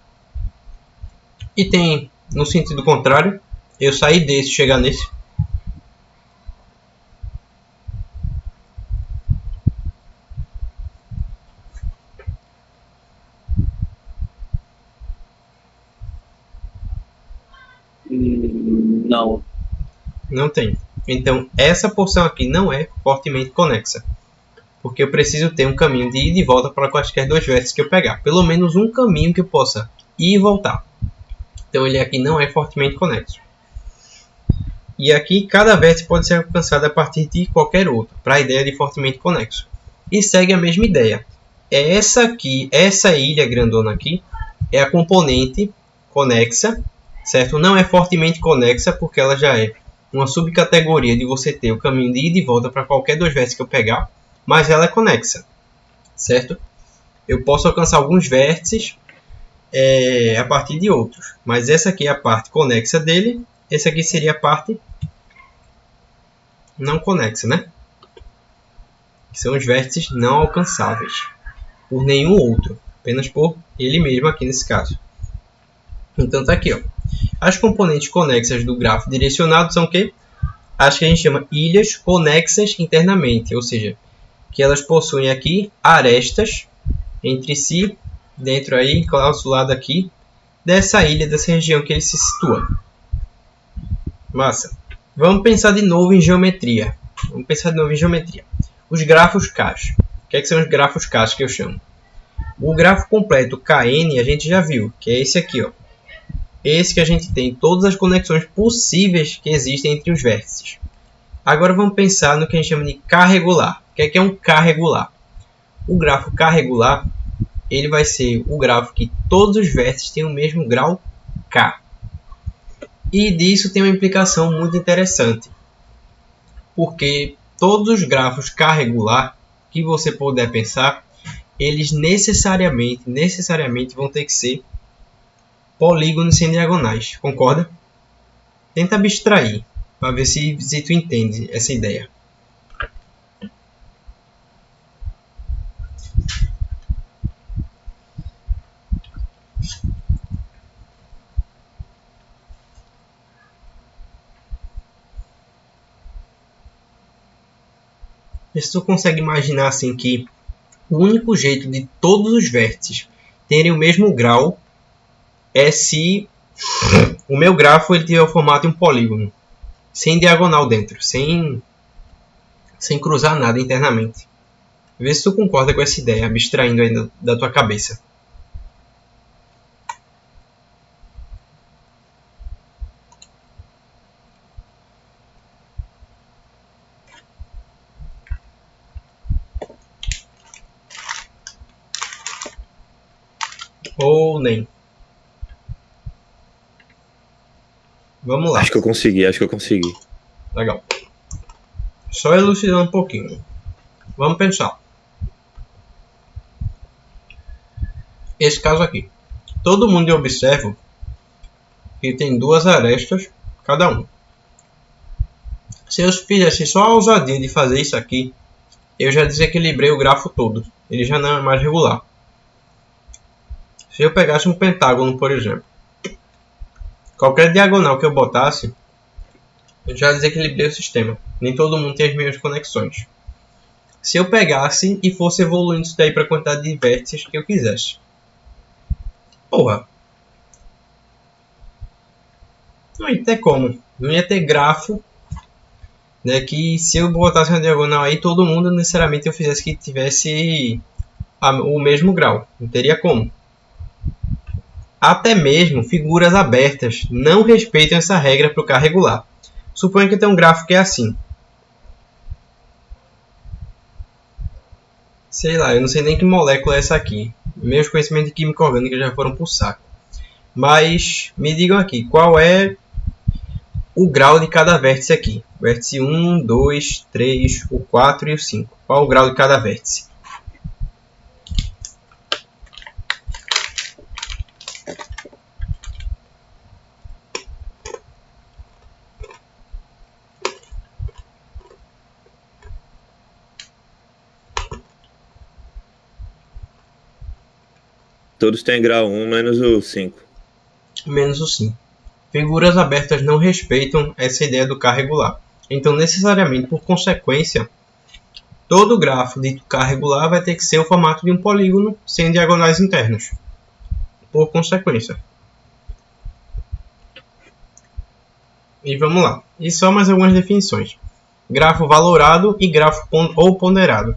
E tem, no sentido contrário, eu sair desse e chegar nesse. Não. Não tem. Então, essa porção aqui não é fortemente conexa. Porque eu preciso ter um caminho de ida e volta para quaisquer dois vértices que eu pegar. Pelo menos um caminho que eu possa ir e voltar. Então, ele aqui não é fortemente conexo. E aqui, cada vértice pode ser alcançado a partir de qualquer outro, para a ideia de fortemente conexo. E segue a mesma ideia. Essa aqui, essa ilha grandona aqui, é a componente conexa, certo? Não é fortemente conexa, porque ela já é uma subcategoria de você ter o caminho de ida e volta para qualquer dois vértices que eu pegar, mas ela é conexa, certo? Eu posso alcançar alguns vértices a partir de outros, mas essa aqui é a parte conexa dele, essa aqui seria a parte não conexa, né? Que são os vértices não alcançáveis por nenhum outro, apenas por ele mesmo aqui nesse caso. Então tá aqui, ó. As componentes conexas do grafo direcionado são o quê? As que a gente chama ilhas conexas internamente, ou seja, que elas possuem aqui arestas entre si, dentro aí, enclausulado aqui, dessa ilha, dessa região que ele se situa. Massa. Vamos pensar de novo em geometria. Os grafos K. O que são os grafos K que eu chamo? O grafo completo KN a gente já viu, que é esse aqui, ó. Esse que a gente tem todas as conexões possíveis que existem entre os vértices. Agora vamos pensar no que a gente chama de K regular. O que é um K regular? O grafo K regular ele vai ser o gráfico que todos os vértices têm o mesmo grau K. E disso tem uma implicação muito interessante, porque todos os grafos K regular que você puder pensar, eles necessariamente vão ter que ser polígonos sem diagonais, concorda? Tenta abstrair, para ver se tu entende essa ideia. Se tu consegue imaginar assim que o único jeito de todos os vértices terem o mesmo grau é se o meu grafo ele tiver o formato de um polígono, sem diagonal dentro, sem cruzar nada internamente. Vê se tu concorda com essa ideia, abstraindo ainda da tua cabeça. Ou nem. Vamos lá. Acho que eu consegui. Legal. Só elucidando um pouquinho. Vamos pensar. Esse caso aqui. Todo mundo observa que tem duas arestas cada um. Se eu fizesse só a ousadia de fazer isso aqui, eu já desequilibrei o grafo todo. Ele já não é mais regular. Se eu pegasse um pentágono, por exemplo, qualquer diagonal que eu botasse, eu já desequilibrei o sistema. Nem todo mundo tem as mesmas conexões. Se eu pegasse e fosse evoluindo isso daí para a quantidade de vértices que eu quisesse. Porra. Não ia ter como. Não ia ter grafo, né, que se eu botasse uma diagonal aí, todo mundo necessariamente eu fizesse que tivesse o mesmo grau. Não teria como. Até mesmo figuras abertas não respeitam essa regra para o K regular. Suponha que tem um gráfico que é assim. Sei lá, eu não sei nem que molécula é essa aqui. Meus conhecimentos de química orgânica já foram pro saco. Mas me digam aqui, qual é o grau de cada vértice aqui? Vértice 1, 2, 3, o 4 e o 5. Qual o grau de cada vértice? Todos têm grau 1, menos o 5. Menos o 5. Figuras abertas não respeitam essa ideia do K regular. Então, necessariamente, por consequência, todo grafo dito K regular vai ter que ser o formato de um polígono sem diagonais internos. Por consequência. E vamos lá. E só mais algumas definições. Grafo valorado e grafo ou ponderado.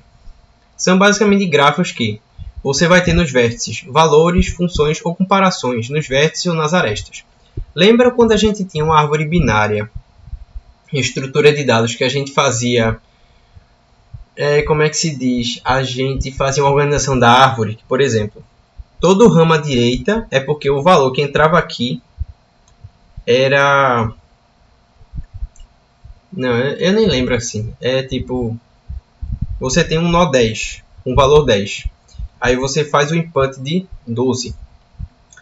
São basicamente grafos que você vai ter nos vértices valores, funções ou comparações nos vértices ou nas arestas. Lembra quando a gente tinha uma árvore binária em estrutura de dados que a gente fazia... como é que se diz? A gente fazia uma organização da árvore. Por exemplo, todo ramo à direita é porque o valor que entrava aqui era... Não, eu nem lembro assim. É tipo... Você tem um nó 10, um valor 10. Aí você faz o input de 12.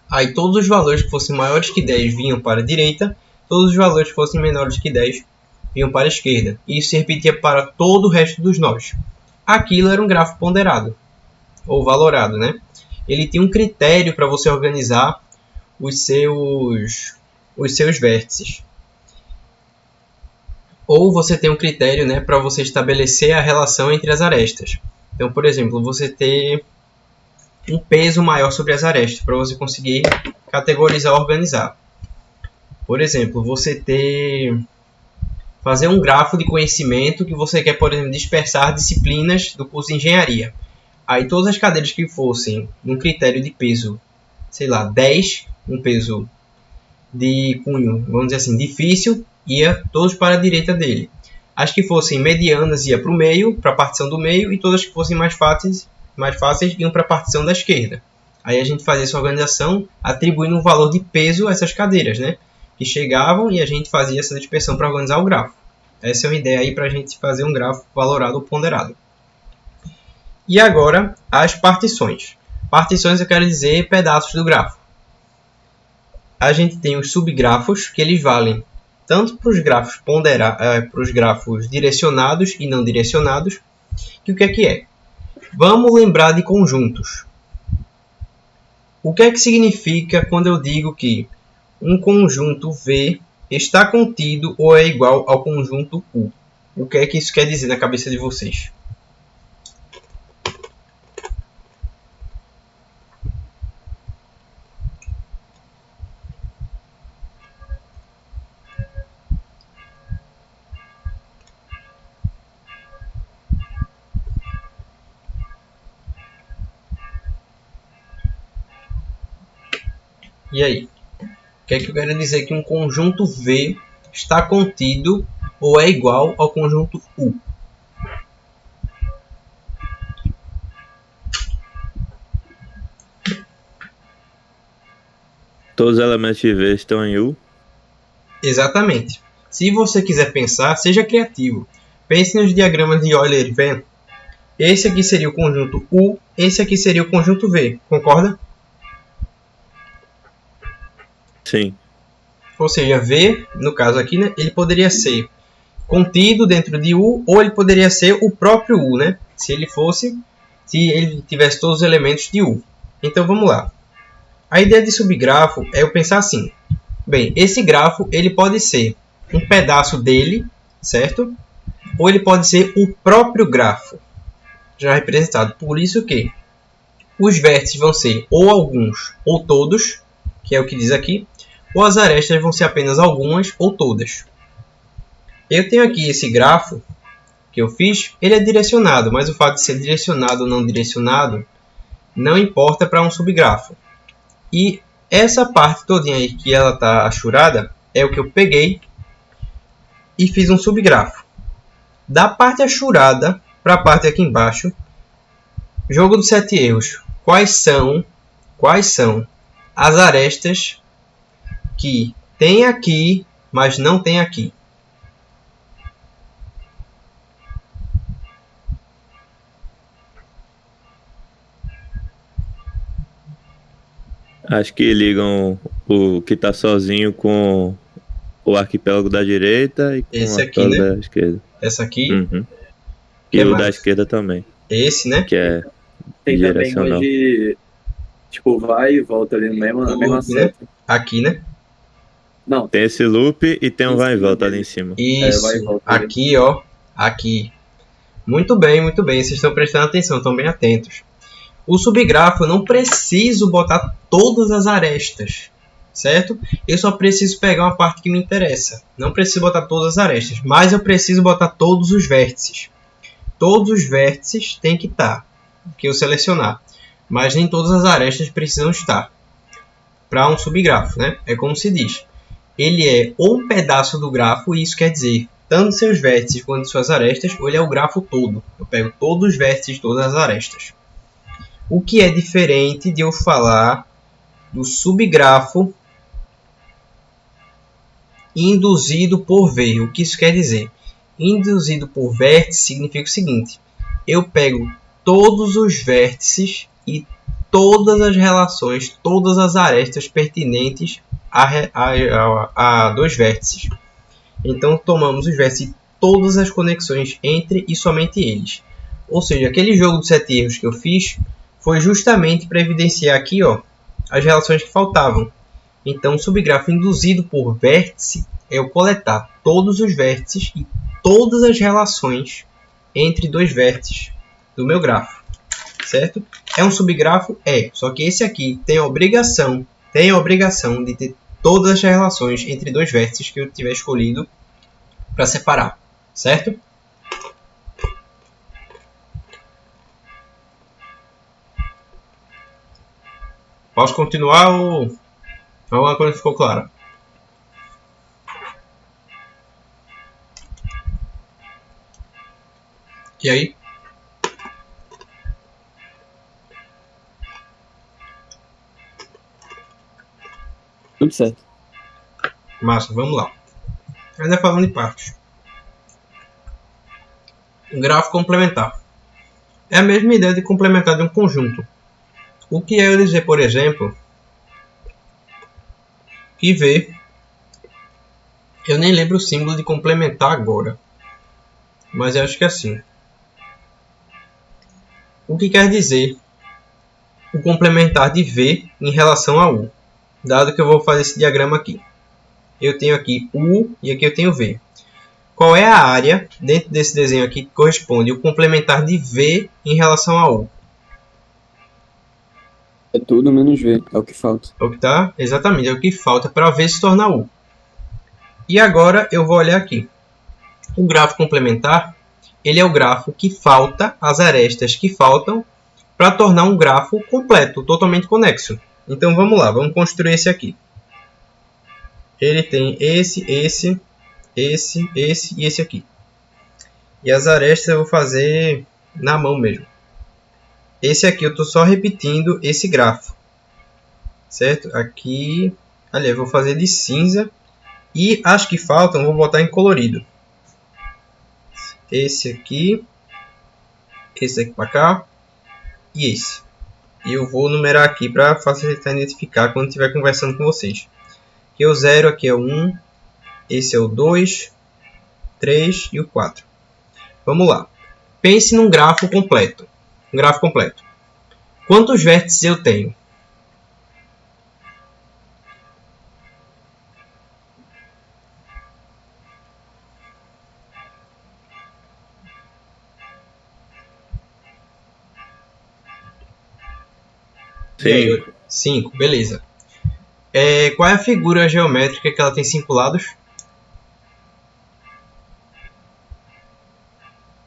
Aí todos os valores que fossem maiores que 10 vinham para a direita. Todos os valores que fossem menores que 10 vinham para a esquerda. E isso se repetia para todo o resto dos nós. Aquilo era um grafo ponderado. Ou valorado, né? Ele tinha um critério para você organizar os seus vértices. Ou você tem um critério, né, para você estabelecer a relação entre as arestas. Então, por exemplo, você ter um peso maior sobre as arestas para você conseguir categorizar ou organizar. Por exemplo, você fazer um grafo de conhecimento que você quer, por exemplo, dispersar disciplinas do curso de engenharia. Aí todas as cadeiras que fossem num critério de peso, sei lá, 10, um peso de cunho, vamos dizer assim, difícil, ia todos para a direita dele. As que fossem medianas ia para o meio, para a partição do meio, e todas que fossem mais fáceis mais fáceis iam para a partição da esquerda. Aí a gente fazia essa organização atribuindo um valor de peso a essas cadeiras, né? Que chegavam e a gente fazia essa dispersão para organizar o grafo. Essa é uma ideia aí para a gente fazer um grafo valorado ou ponderado. E agora, as partições. Partições eu quero dizer pedaços do grafo. A gente tem os subgrafos, que eles valem tanto para os grafos para os grafos direcionados e não direcionados. Que o que é? Vamos lembrar de conjuntos. O que é que significa quando eu digo que um conjunto V está contido ou é igual ao conjunto U? O que é que isso quer dizer na cabeça de vocês? E aí? O que é que eu quero dizer que um conjunto V está contido ou é igual ao conjunto U? Todos os elementos de V estão em U. Exatamente. Se você quiser pensar, seja criativo. Pense nos diagramas de Euler e Venn. Esse aqui seria o conjunto U, esse aqui seria o conjunto V. Concorda? Sim. Ou seja, V, no caso aqui, né, ele poderia ser contido dentro de U ou ele poderia ser o próprio U, né? Se ele tivesse todos os elementos de U. Então vamos lá. A ideia de subgrafo é eu pensar assim. Bem, esse grafo ele pode ser um pedaço dele, certo? Ou ele pode ser o próprio grafo, já representado. Por isso que os vértices vão ser ou alguns ou todos, que é o que diz aqui, ou as arestas vão ser apenas algumas ou todas. Eu tenho aqui esse grafo que eu fiz, ele é direcionado, mas o fato de ser direcionado ou não direcionado não importa para um subgrafo. E essa parte todinha aí que ela está achurada é o que eu peguei e fiz um subgrafo. Da parte achurada para a parte aqui embaixo, jogo dos 7 erros. Quais são as arestas que tem aqui, mas não tem aqui? Acho que ligam o que está sozinho com o arquipélago da direita e com Esse o aqui, arquipélago né? da esquerda. Essa aqui. Uhum. Que E é o da mais? esquerda também, Esse, né? que é Tem também direcional. onde, tipo, vai e volta ali na mesma Loop, né? seta. Aqui, né? Não, Tem esse loop e tem um em vai e cima volta ali dele. em cima. Vai e Isso. volta ali. Aqui, ó. Aqui. Muito bem, muito bem. Vocês estão prestando atenção, estão bem atentos. O subgrafo eu não preciso botar todas as arestas, certo? Eu só preciso pegar uma parte que me interessa. Não preciso botar todas as arestas, mas eu preciso botar todos os vértices. Todos os vértices têm que estar, que eu selecionar. Mas nem todas as arestas precisam estar para um subgrafo, né? É como se diz. Ele é ou um pedaço do grafo, e isso quer dizer tanto seus vértices quanto suas arestas, ou ele é o grafo todo. Eu pego todos os vértices, todas as arestas. O que é diferente de eu falar do subgrafo induzido por V. O que isso quer dizer? Induzido por vértice significa o seguinte. Eu pego todos os vértices e todas as relações, todas as arestas pertinentes a dois vértices. Então tomamos os vértices e todas as conexões entre e somente eles. Ou seja, aquele jogo de 7 erros que eu fiz foi justamente para evidenciar aqui, ó, as relações que faltavam. Então, o subgrafo induzido por vértice é eu coletar todos os vértices e todas as relações entre dois vértices do meu grafo, certo? É um subgrafo? É, só que esse aqui tem a obrigação de ter todas as relações entre dois vértices que eu tiver escolhido para separar, certo? Posso continuar ou alguma coisa ficou clara? E aí? Tudo certo. Massa, vamos lá. Ainda falando em partes. Gráfico complementar. É a mesma ideia de complementar de um conjunto. O que é eu dizer, por exemplo, que V... Eu nem lembro o símbolo de complementar agora. Mas eu acho que é assim. O que quer dizer o complementar de V em relação a U? Dado que eu vou fazer esse diagrama aqui. Eu tenho aqui U e aqui eu tenho V. Qual é a área dentro desse desenho aqui que corresponde o complementar de V em relação a U? É tudo menos V, é o que falta. É o que tá? Exatamente, é o que falta para V se tornar U. E agora eu vou olhar aqui. O gráfico complementar, ele é o grafo que falta, as arestas que faltam, para tornar um grafo completo, totalmente conexo. Então vamos lá, vamos construir esse aqui. Ele tem esse e esse aqui. E as arestas eu vou fazer na mão mesmo. Esse aqui eu estou só repetindo esse grafo. Certo? Aqui, aliás, eu vou fazer de cinza. E as que faltam eu vou botar em colorido. Esse aqui para cá e esse. E eu vou numerar aqui para facilitar identificar quando estiver conversando com vocês. Aqui é o 0, aqui é o 1, esse é o 2, 3 e o 4. Vamos lá. Pense num grafo completo. Um grafo completo. Quantos vértices eu tenho? E aí? 5, beleza. Qual é a figura geométrica que ela tem 5 lados?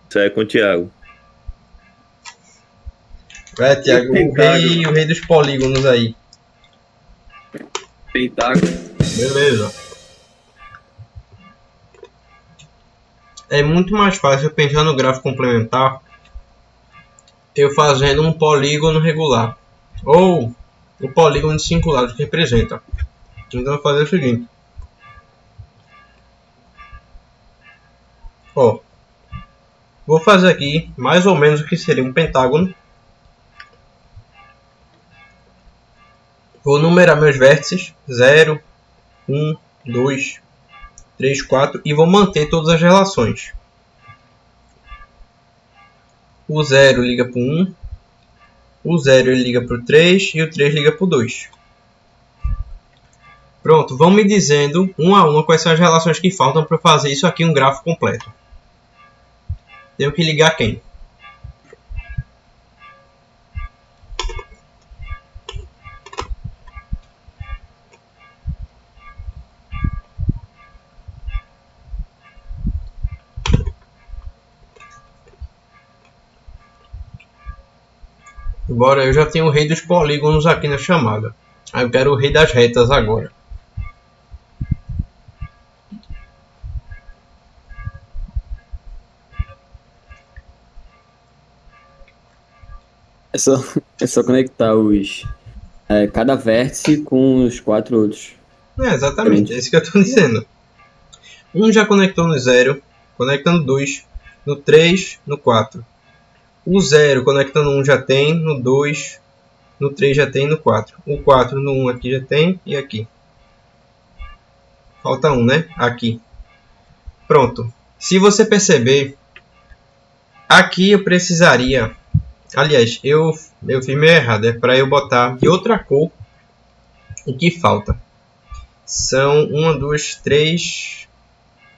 Isso aí é com o Thiago. Vai, Thiago, o rei dos polígonos aí. Pentágono. Beleza. É muito mais fácil pensar no gráfico complementar eu fazendo um polígono regular. Ou o polígono de 5 lados que representa. Então eu vou fazer o seguinte. Ó, vou fazer aqui mais ou menos o que seria um pentágono. Vou numerar meus vértices 0, 1, 2, 3, 4 e vou manter todas as relações. O 0 liga para o 1, o 0 ele liga para o 3 e o 3 liga para o 2. Pronto, vão me dizendo uma a uma quais são as relações que faltam para fazer isso aqui um gráfico completo. Tenho que ligar quem? Bora, eu já tenho o rei dos polígonos aqui na chamada. Aí eu quero o rei das retas agora. É só conectar cada vértice com os 4 outros. Exatamente, é isso que eu estou dizendo. Um já conectou no 0, conectando 2, no 3, no 4. O 0 conectando 1 já tem, no 2, no 3 já tem, no 4. O 4 no 1 aqui já tem e aqui. Falta 1, né? Aqui. Pronto. Se você perceber, aqui eu precisaria... Aliás, eu fiz meio errado. É para eu botar de outra cor o que falta. São 1, 2, 3...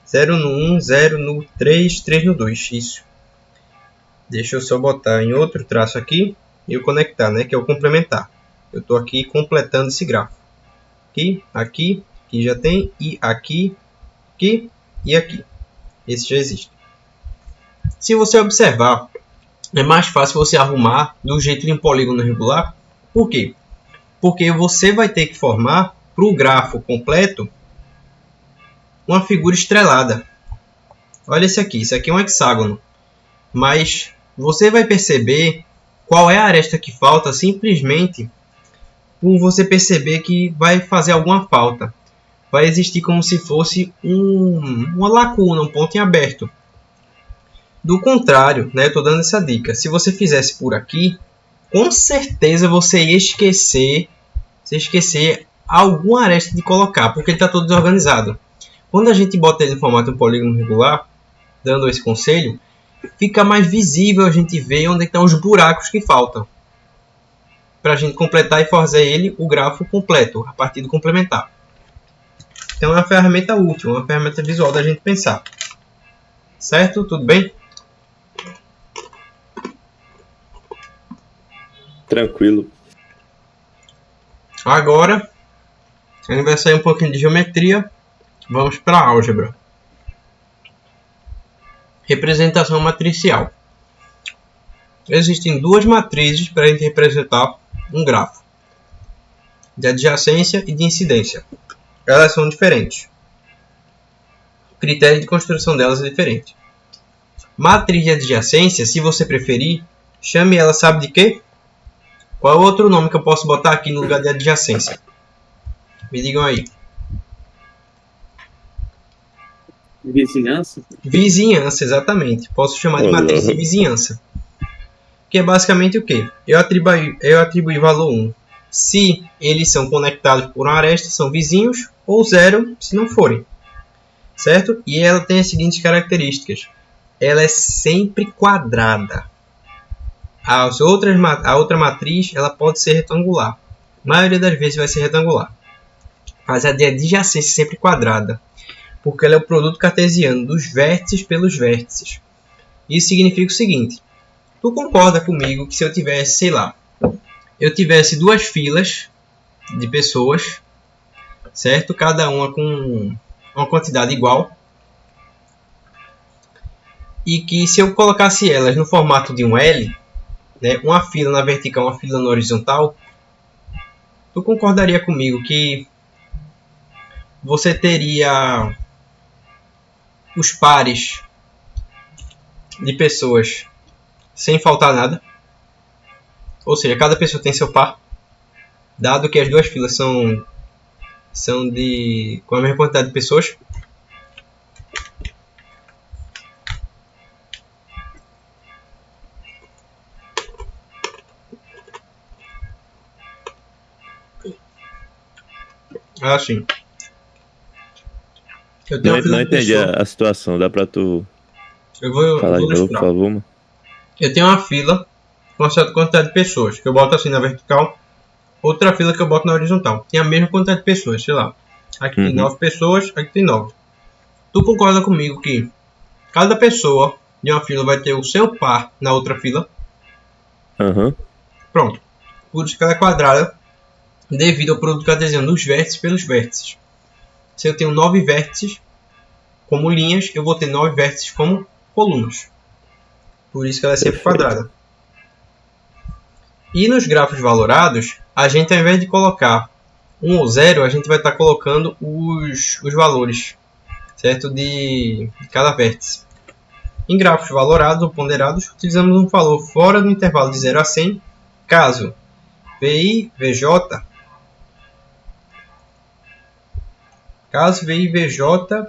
0 no 1, 0 no 3, 3 no 2. Isso. Deixa eu só botar em outro traço aqui e o conectar, né? Que é o complementar. Eu estou aqui completando esse gráfico. Aqui já tem. E aqui e aqui. Esse já existe. Se você observar, é mais fácil você arrumar do jeito de um polígono regular. Por quê? Porque você vai ter que formar para o grafo completo uma figura estrelada. Olha esse aqui. Isso aqui é um hexágono. Mas você vai perceber qual é a aresta que falta simplesmente por você perceber que vai fazer alguma falta. Vai existir como se fosse uma lacuna, um ponto em aberto. Do contrário, né, eu estou dando essa dica. Se você fizesse por aqui, com certeza você ia esquecer alguma aresta de colocar, porque ele está todo desorganizado. Quando a gente bota ele em formato de polígono regular, dando esse conselho, fica mais visível a gente ver onde estão os buracos que faltam. Para a gente completar e fazer ele o grafo completo, a partir do complementar. Então é uma ferramenta útil, uma ferramenta visual da gente pensar. Certo? Tudo bem? Tranquilo. Agora, a gente vai sair um pouquinho de geometria. Vamos para a álgebra. Representação matricial. Existem duas matrizes para a gente representar um grafo. De adjacência e de incidência. Elas são diferentes. O critério de construção delas é diferente. Matriz de adjacência, se você preferir, chame ela, sabe de quê? Qual é o outro nome que eu posso botar aqui no lugar de adjacência? Me digam aí. Vizinhança? Vizinhança, exatamente. Posso chamar de matriz de vizinhança. Que é basicamente o quê? Eu atribuí valor 1 se eles são conectados por uma aresta, são vizinhos, ou 0 se não forem. Certo? E ela tem as seguintes características. Ela é sempre quadrada. A outra matriz ela pode ser retangular. A maioria das vezes vai ser retangular. Mas a de adjacência é sempre quadrada. Porque ela é o produto cartesiano dos vértices pelos vértices. Isso significa o seguinte. Tu concorda comigo que se eu tivesse, sei lá, eu tivesse duas filas de pessoas, certo? Cada uma com uma quantidade igual. E que se eu colocasse elas no formato de um L, né, uma fila na vertical, uma fila na horizontal, tu concordaria comigo que você teria os pares de pessoas sem faltar nada? Ou seja, cada pessoa tem seu par, dado que as duas filas são com a mesma quantidade de pessoas. Sim. Eu tenho Não entendi a situação, dá pra tu falar de novo, por favor, mano? Eu tenho uma fila com uma certa quantidade de pessoas, que eu boto assim na vertical, outra fila que eu boto na horizontal. Tem a mesma quantidade de pessoas, sei lá. Aqui tem 9 pessoas, aqui tem 9. Tu concorda comigo que cada pessoa de uma fila vai ter o seu par na outra fila? Pronto. Por isso que ela é quadrada, devido ao produto cartesiano dos vértices pelos vértices. Se eu tenho 9 vértices como linhas, eu vou ter 9 vértices como colunas. Por isso que ela é sempre quadrada. E nos grafos valorados, a gente ao invés de colocar 1 ou 0, a gente vai estar colocando os valores, certo? De cada vértice. Em grafos valorados ou ponderados, utilizamos um valor fora do intervalo de 0 a 100, caso VI, VJ,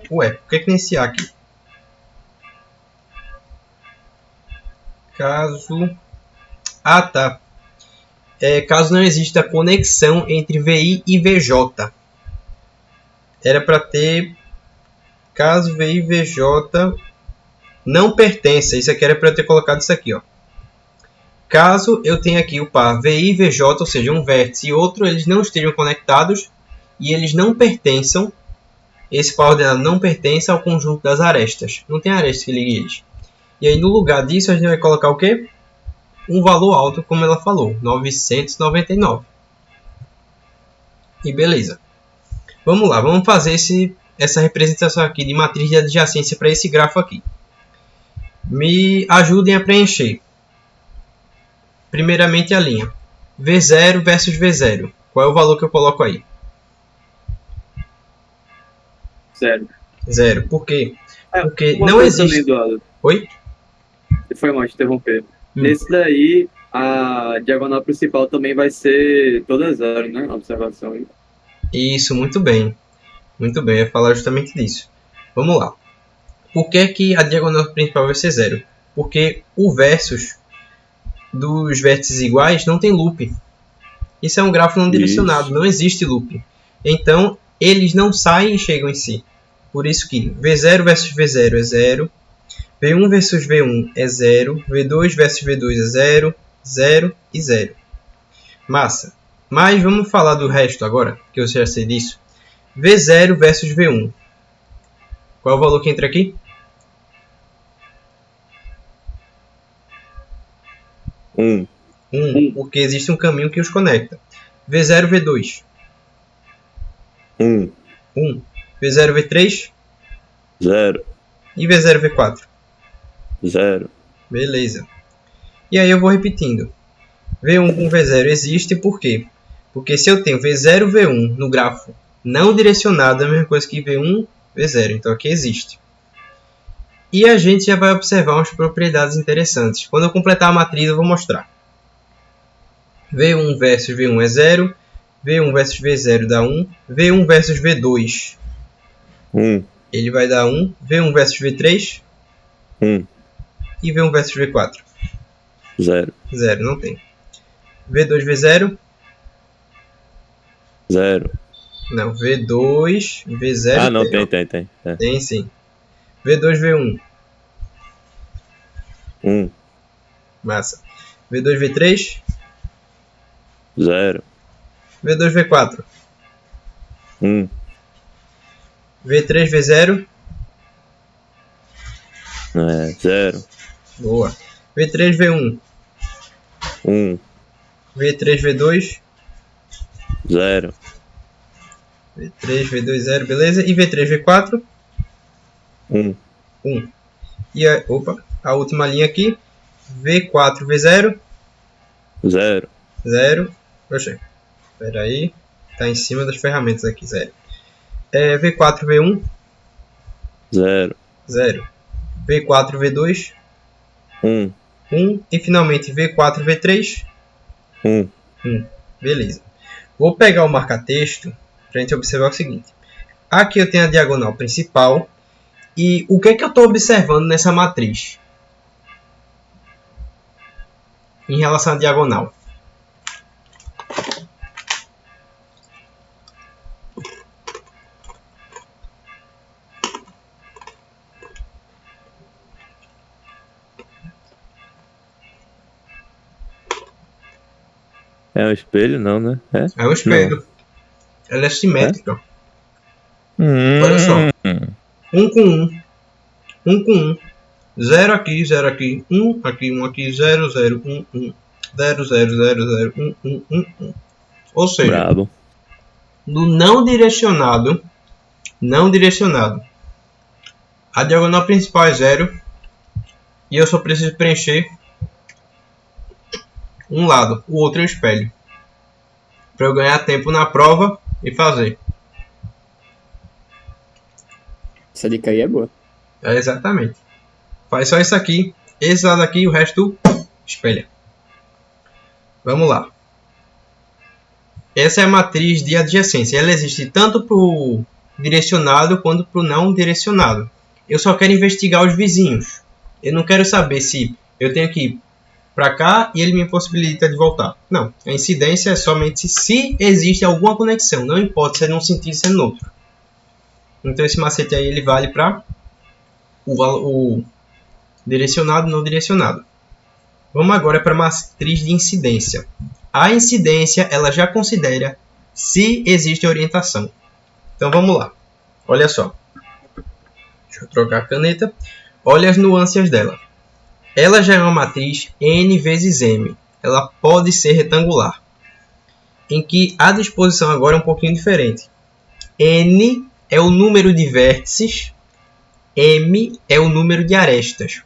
por que tem esse A aqui? Tá. Caso não exista conexão entre VI e VJ. Era para ter caso VI e VJ não pertença. Isso aqui era para ter colocado isso aqui, ó. Caso eu tenha aqui o par VI e VJ, ou seja, um vértice e outro, eles não estejam conectados e eles não pertençam, esse par ordenado não pertence ao conjunto das arestas. Não tem aresta que ligue eles. E aí no lugar disso a gente vai colocar o quê? Um valor alto, como ela falou, 999. E beleza. Vamos lá, vamos fazer essa representação aqui de matriz de adjacência para esse grafo aqui. Me ajudem a preencher. Primeiramente a linha. V0 versus V0. Qual é o valor que eu coloco aí? 0. 0. Por quê? Porque não existe... Também, Oi? Foi mal te interromper. Nesse daí, a diagonal principal também vai ser toda zero, né? A observação aí. Isso, muito bem. Muito bem, eu ia falar justamente disso. Vamos lá. Por que, que a diagonal principal vai ser zero? Porque o versus dos vértices iguais não tem loop. Isso é um grafo não direcionado, não existe loop. Então, eles não saem e chegam em si. Por isso que V0 versus V0 é 0, V1 versus V1 é 0, V2 versus V2 é 0, 0 e 0. Massa. Mas vamos falar do resto agora, que eu já sei disso. V0 versus V1. Qual é o valor que entra aqui? 1. 1, porque existe um caminho que os conecta. V0, V2. 1. 1. V0, V3. 0. E V0, V4. 0. Beleza. E aí eu vou repetindo. V1 com V0 existe por quê? Porque se eu tenho V0, V1 no grafo não direcionado, é a mesma coisa que V1, V0. Então aqui existe. E a gente já vai observar umas propriedades interessantes. Quando eu completar a matriz eu vou mostrar. V1 versus V1 é 0. V1 versus V0 dá 1. V1 versus V2 1. ele vai dar 1. V1 versus V3 1. e V1 versus V4. 0. 0, não tem. V2, V0. 0. Não, V2, V0 Ah, não, tem. tem. É. Tem sim. V2, V1. 1. Massa. V2, V3. 0. V2, V4. 1. V3, V0. 0. Boa. V3, V1. 1. V3, V2. 0. V3, V2, 0. Beleza. E V3, V4. 1. 1. E a última linha aqui. V4, V0. 0. 0. Poxa. Espera aí. Está em cima das ferramentas aqui. 0. V4, V1. 0. 0. V4, V2. 1. 1. E finalmente V4, V3. 1. 1. Beleza. Vou pegar o marca-texto para a gente observar o seguinte. Aqui eu tenho a diagonal principal. E o que é que eu estou observando nessa matriz? Em relação à diagonal. É um espelho, não, né? É um espelho. Ela é simétrica. Olha Olha só. 1 com 1. 1 com 1. 0 aqui, 0 aqui. 1 aqui, 1 aqui. 0, 0, 1, 1. 0, 0, 0, 0, 1, 1, 1, 1. Ou seja, Brabo. no não direcionado, a diagonal principal é 0. E eu só preciso preencher um lado. O outro eu espelho. Para eu ganhar tempo na prova e fazer. Essa dica aí é boa. Exatamente. Faz só isso aqui, esse lado aqui e o resto espelha. Vamos lá. Essa é a matriz de adjacência. Ela existe tanto para o direcionado quanto para o não direcionado. Eu só quero investigar os vizinhos. Eu não quero saber se eu tenho que ir para cá e ele me impossibilita de voltar. Não. A incidência é somente se existe alguma conexão. Não importa se é num sentido ou se é no outro. Então esse macete aí ele vale para o direcionado e não direcionado. Vamos agora para a matriz de incidência. A incidência ela já considera se existe orientação. Então vamos lá. Olha só. Deixa eu trocar a caneta. Olha as nuances dela. Ela já é uma matriz n vezes m. Ela pode ser retangular. Em que a disposição agora é um pouquinho diferente. N é o número de vértices. M é o número de arestas.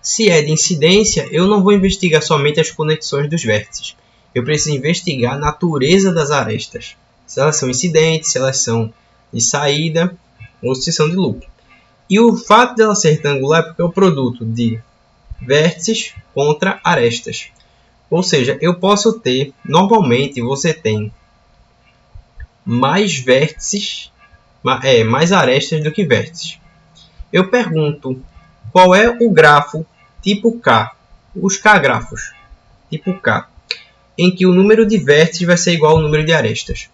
Se é de incidência, eu não vou investigar somente as conexões dos vértices. Eu preciso investigar a natureza das arestas. Se elas são incidentes, se elas são de saída ou se são de loop. E o fato dela ser retangular é porque é o produto de vértices contra arestas. Ou seja, eu posso ter, normalmente você tem mais vértices, mais arestas do que vértices. Eu pergunto, qual é o grafo tipo K, os K-grafos tipo K, em que o número de vértices vai ser igual ao número de arestas?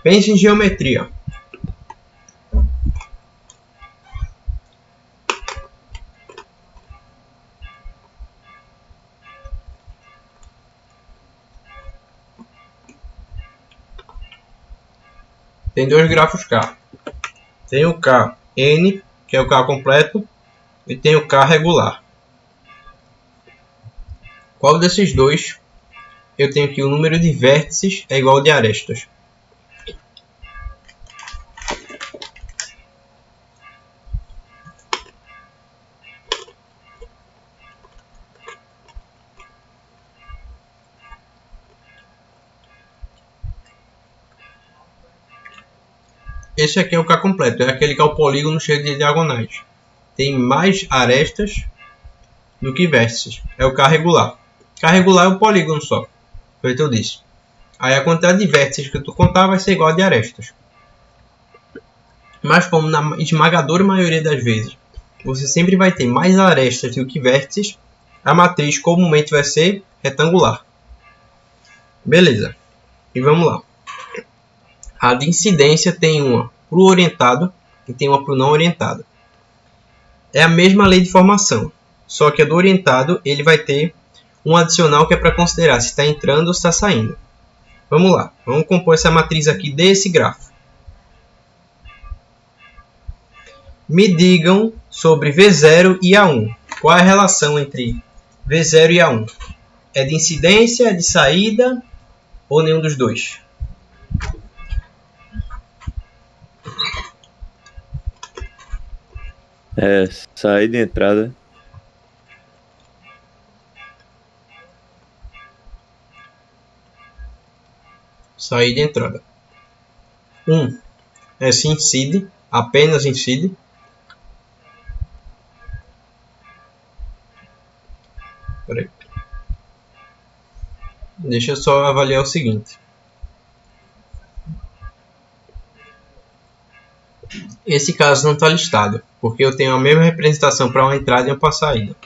Pense em geometria. Tem dois grafos K. Tem o Kn, que é o K completo, e tem o K regular. Qual desses dois eu tenho que o número de vértices é igual ao de arestas? Esse aqui é o K completo, é aquele que é o polígono cheio de diagonais. Tem mais arestas do que vértices. É o K regular. K regular é o polígono só, foi o que eu disse. Aí a quantidade de vértices que tu contar vai ser igual a de arestas. Mas como na esmagadora maioria das vezes você sempre vai ter mais arestas do que vértices, a matriz comumente vai ser retangular. Beleza. E vamos lá. A de incidência tem uma para o orientado e tem uma para o não orientado. É a mesma lei de formação, só que a do orientado ele vai ter um adicional que é para considerar se está entrando ou se está saindo. Vamos lá, vamos compor essa matriz aqui desse grafo. Me digam sobre V0 e A1. Qual é a relação entre V0 e A1? É de incidência, é de saída ou nenhum dos dois? É, saída e entrada. Saída e entrada. 1 é se incide, apenas incide. Peraí. Deixa eu só avaliar o seguinte. Esse caso não está listado, porque eu tenho a mesma representação para uma entrada e uma para saída.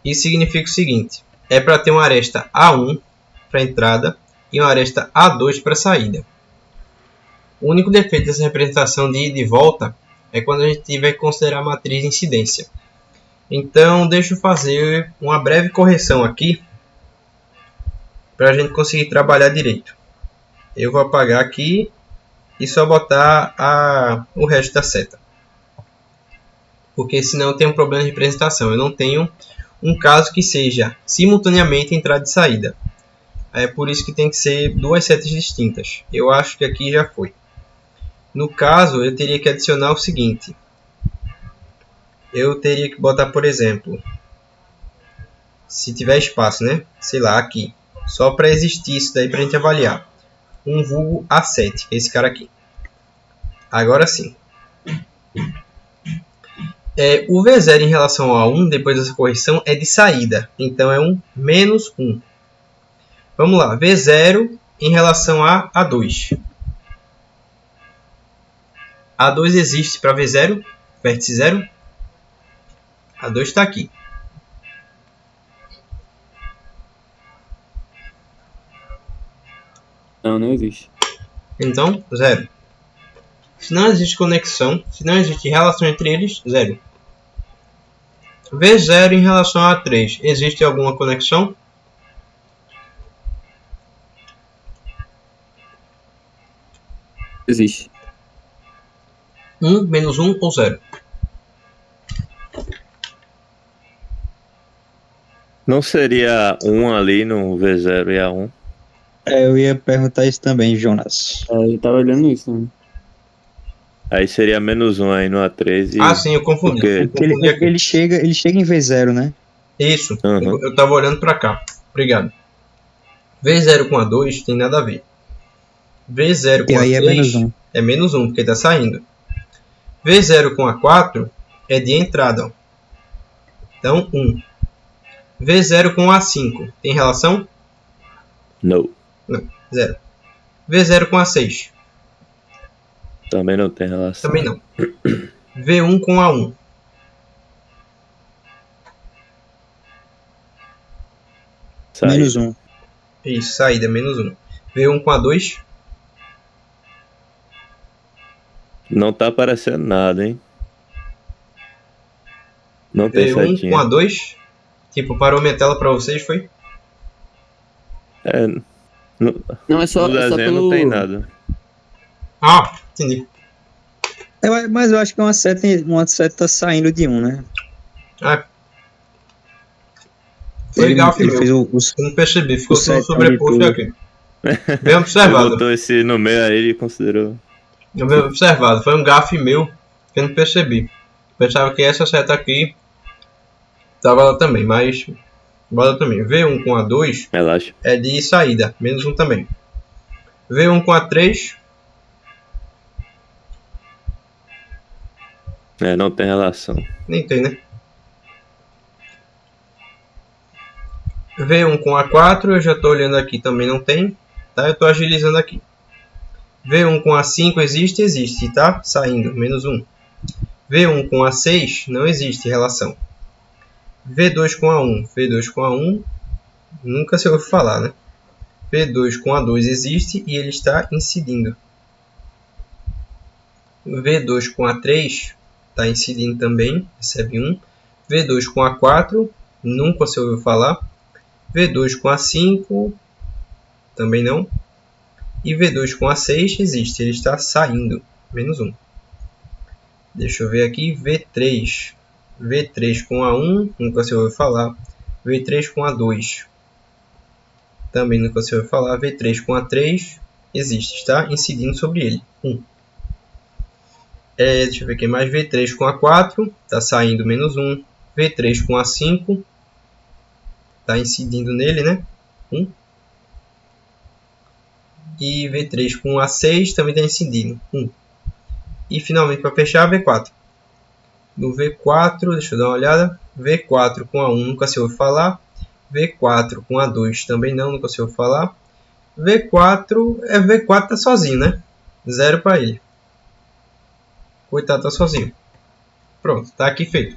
Isso significa o seguinte, é para ter uma aresta A1 para entrada e uma aresta A2 para saída. O único defeito dessa representação de ida e volta é quando a gente tiver que considerar a matriz de incidência. Então, deixa eu fazer uma breve correção aqui para a gente conseguir trabalhar direito. Eu vou apagar aqui e só botar o resto da seta. Porque senão eu tenho um problema de representação. Eu não tenho um caso que seja simultaneamente entrada e saída. É por isso que tem que ser duas setas distintas. Eu acho que aqui já foi. No caso, eu teria que adicionar o seguinte. Eu teria que botar, por exemplo, se tiver espaço, né? Sei lá, aqui. Só para existir isso daí para a gente avaliar. Um vulgo A7, que é esse cara aqui. Agora sim. O V0 em relação a 1, depois dessa correção, é de saída. Então é um menos 1. Vamos lá. V0 em relação a A2. A2 existe para V0, vértice 0. A2 está aqui. Não existe. Então, 0. Se não existe conexão, se não existe relação entre eles, 0. V0 em relação a A3, existe alguma conexão? Existe. 1, menos 1 ou 0? Não seria 1 ali no V0 e A1? Eu ia perguntar isso também, Jonas. Eu tava olhando isso, né? Aí seria menos 1 aí no A3 e... Sim, eu confundi. Porque- Porque ele chega em V0, né? Isso, Uhum. eu estava olhando para cá. Obrigado. V0 com A2 tem nada a ver. V0 com E aí é A3 menos 1. é menos 1, porque está saindo. V0 com A4 é de entrada. Ó. Então, 1. V0 com A5 tem relação? Não. Não, 0. V0 com A6? Também não tem relação. Também não. V1 com A1? Saída. Menos 1. Isso, saída, menos 1. V1 com A2? Não tá aparecendo nada, hein? Não tem V1 setinha. com A2? Tipo, parou minha tela pra vocês, foi? É, Não, é só no desenho pelo... não tem nada. Ah, entendi. Mas eu acho que uma seta saindo de 1, né? Ah. Foi Ele, gafe ele meu. fez Eu não percebi, ficou o setão sobreposto de aqui. Bem Ele observado. botou esse no meio aí e considerou. Bem observado. Foi um gafe meu que eu não percebi. Pensava que essa seta aqui tava lá também, mas bora também. V1 com A2 Relaxa. é de saída, menos 1 também. V1 com A3, É, não tem relação. nem tem, né? V1 com A4, eu já estou olhando aqui, também não tem. Tá? Eu estou agilizando aqui. V1 com A5 existe? Existe, tá? Saindo, menos 1. V1 com A6 não existe relação. V2 com A1, V2 com A1 nunca se ouviu falar, né? V2 com A2 existe e ele está incidindo. V2 com A3 está incidindo também, recebe 1. V2 com A4 nunca se ouviu falar. V2 com A5 também não. E V2 com A6 existe, ele está saindo, menos 1. Deixa eu ver aqui, V3. V3 com A1, nunca se ouviu falar. V3 com A2, também nunca se ouviu falar. V3 com A3, existe, está incidindo sobre ele, 1. Deixa eu ver aqui mais. V3 com A4, está saindo, menos 1. V3 com A5, está incidindo nele, né? 1. E V3 com A6 também está incidindo, 1. E finalmente, para fechar, V4. No V4, deixa eu dar uma olhada. V4 com A1 nunca se ouviu falar. V4 com A2 também não, nunca se ouviu falar. V4 tá sozinho, né? 0 para ele. Coitado, tá sozinho. Pronto, tá aqui feito.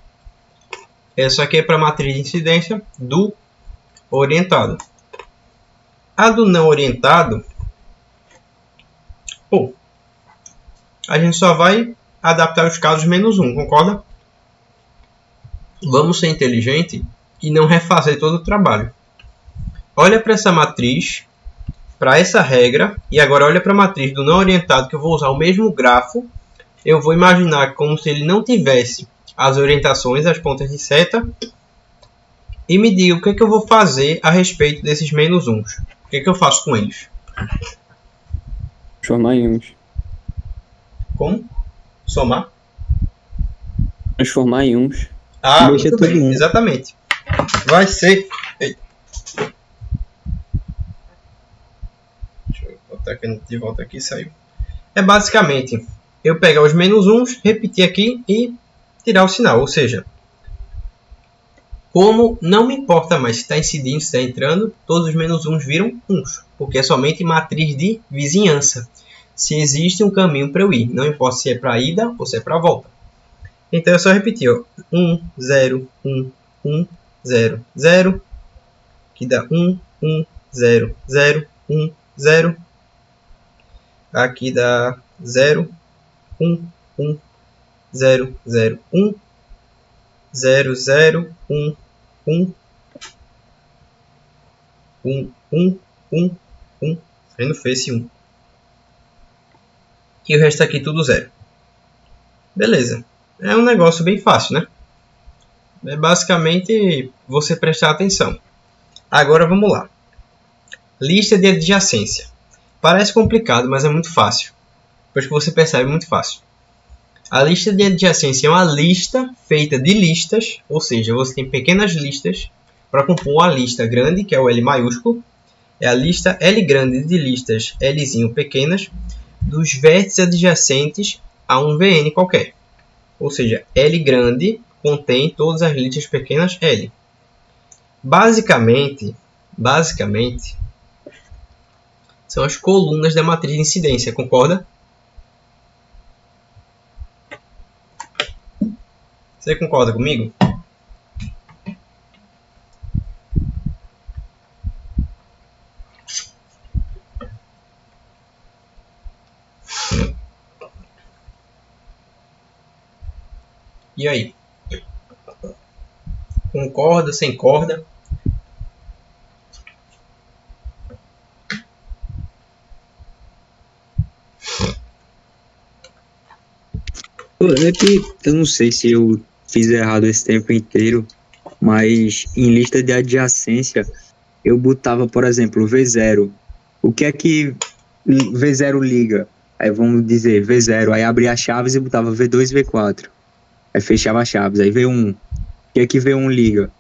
Essa aqui é para a matriz de incidência do orientado. A do não orientado, a gente só vai adaptar os casos menos 1, concorda? Vamos ser inteligente e não refazer todo o trabalho. Olha para essa matriz, para essa regra, e agora olha para a matriz do não orientado, que eu vou usar o mesmo grafo. Eu vou imaginar como se ele não tivesse as orientações, as pontas de seta, e me diga o que é que eu vou fazer a respeito desses menos 1. O que é que eu faço com eles? Transformar em uns. Como? Somar? Transformar em uns. Ah, Deixa muito tudo bem, um. exatamente. Vai ser... Eita. Deixa eu botar aqui de volta aqui, saiu. É basicamente eu pegar os menos 1, repetir aqui e tirar o sinal. Ou seja, como não me importa mais se está incidindo, se está entrando, todos os menos 1 viram 1, porque é somente matriz de vizinhança. Se existe um caminho para eu ir, não importa se é para a ida ou se é para a volta. Então é só repetir, ó. 1, 0, 1, 1, 0, 0, que dá 1, 1, 0, 0, 1, 0. Aqui dá 0, 1, 1, 0, 0, 1, 0, 0, 1, 1, 1, 1, 1, 1, aí não fez esse 1. E o resto aqui tudo 0. Beleza. É um negócio bem fácil, né? É basicamente você prestar atenção. Agora vamos lá. Lista de adjacência. Parece complicado, mas é muito fácil. Depois que você percebe, é muito fácil. A lista de adjacência é uma lista feita de listas, ou seja, você tem pequenas listas para compor uma lista grande, que é o L maiúsculo. É a lista L grande de listas Lzinho pequenas dos vértices adjacentes a um Vn qualquer. Ou seja, L grande contém todas as listas pequenas L. Basicamente, são as colunas da matriz de incidência, concorda? Você concorda comigo? E aí? Concorda, sem corda? Pô, é que eu não sei se eu fiz errado esse tempo inteiro, mas em lista de adjacência eu botava, por exemplo, V0. O que é que V0 liga? Aí vamos dizer V0, aí abria as chaves e botava V2 e V4. Aí fechava as chaves, aí V1. O que é que V1 liga?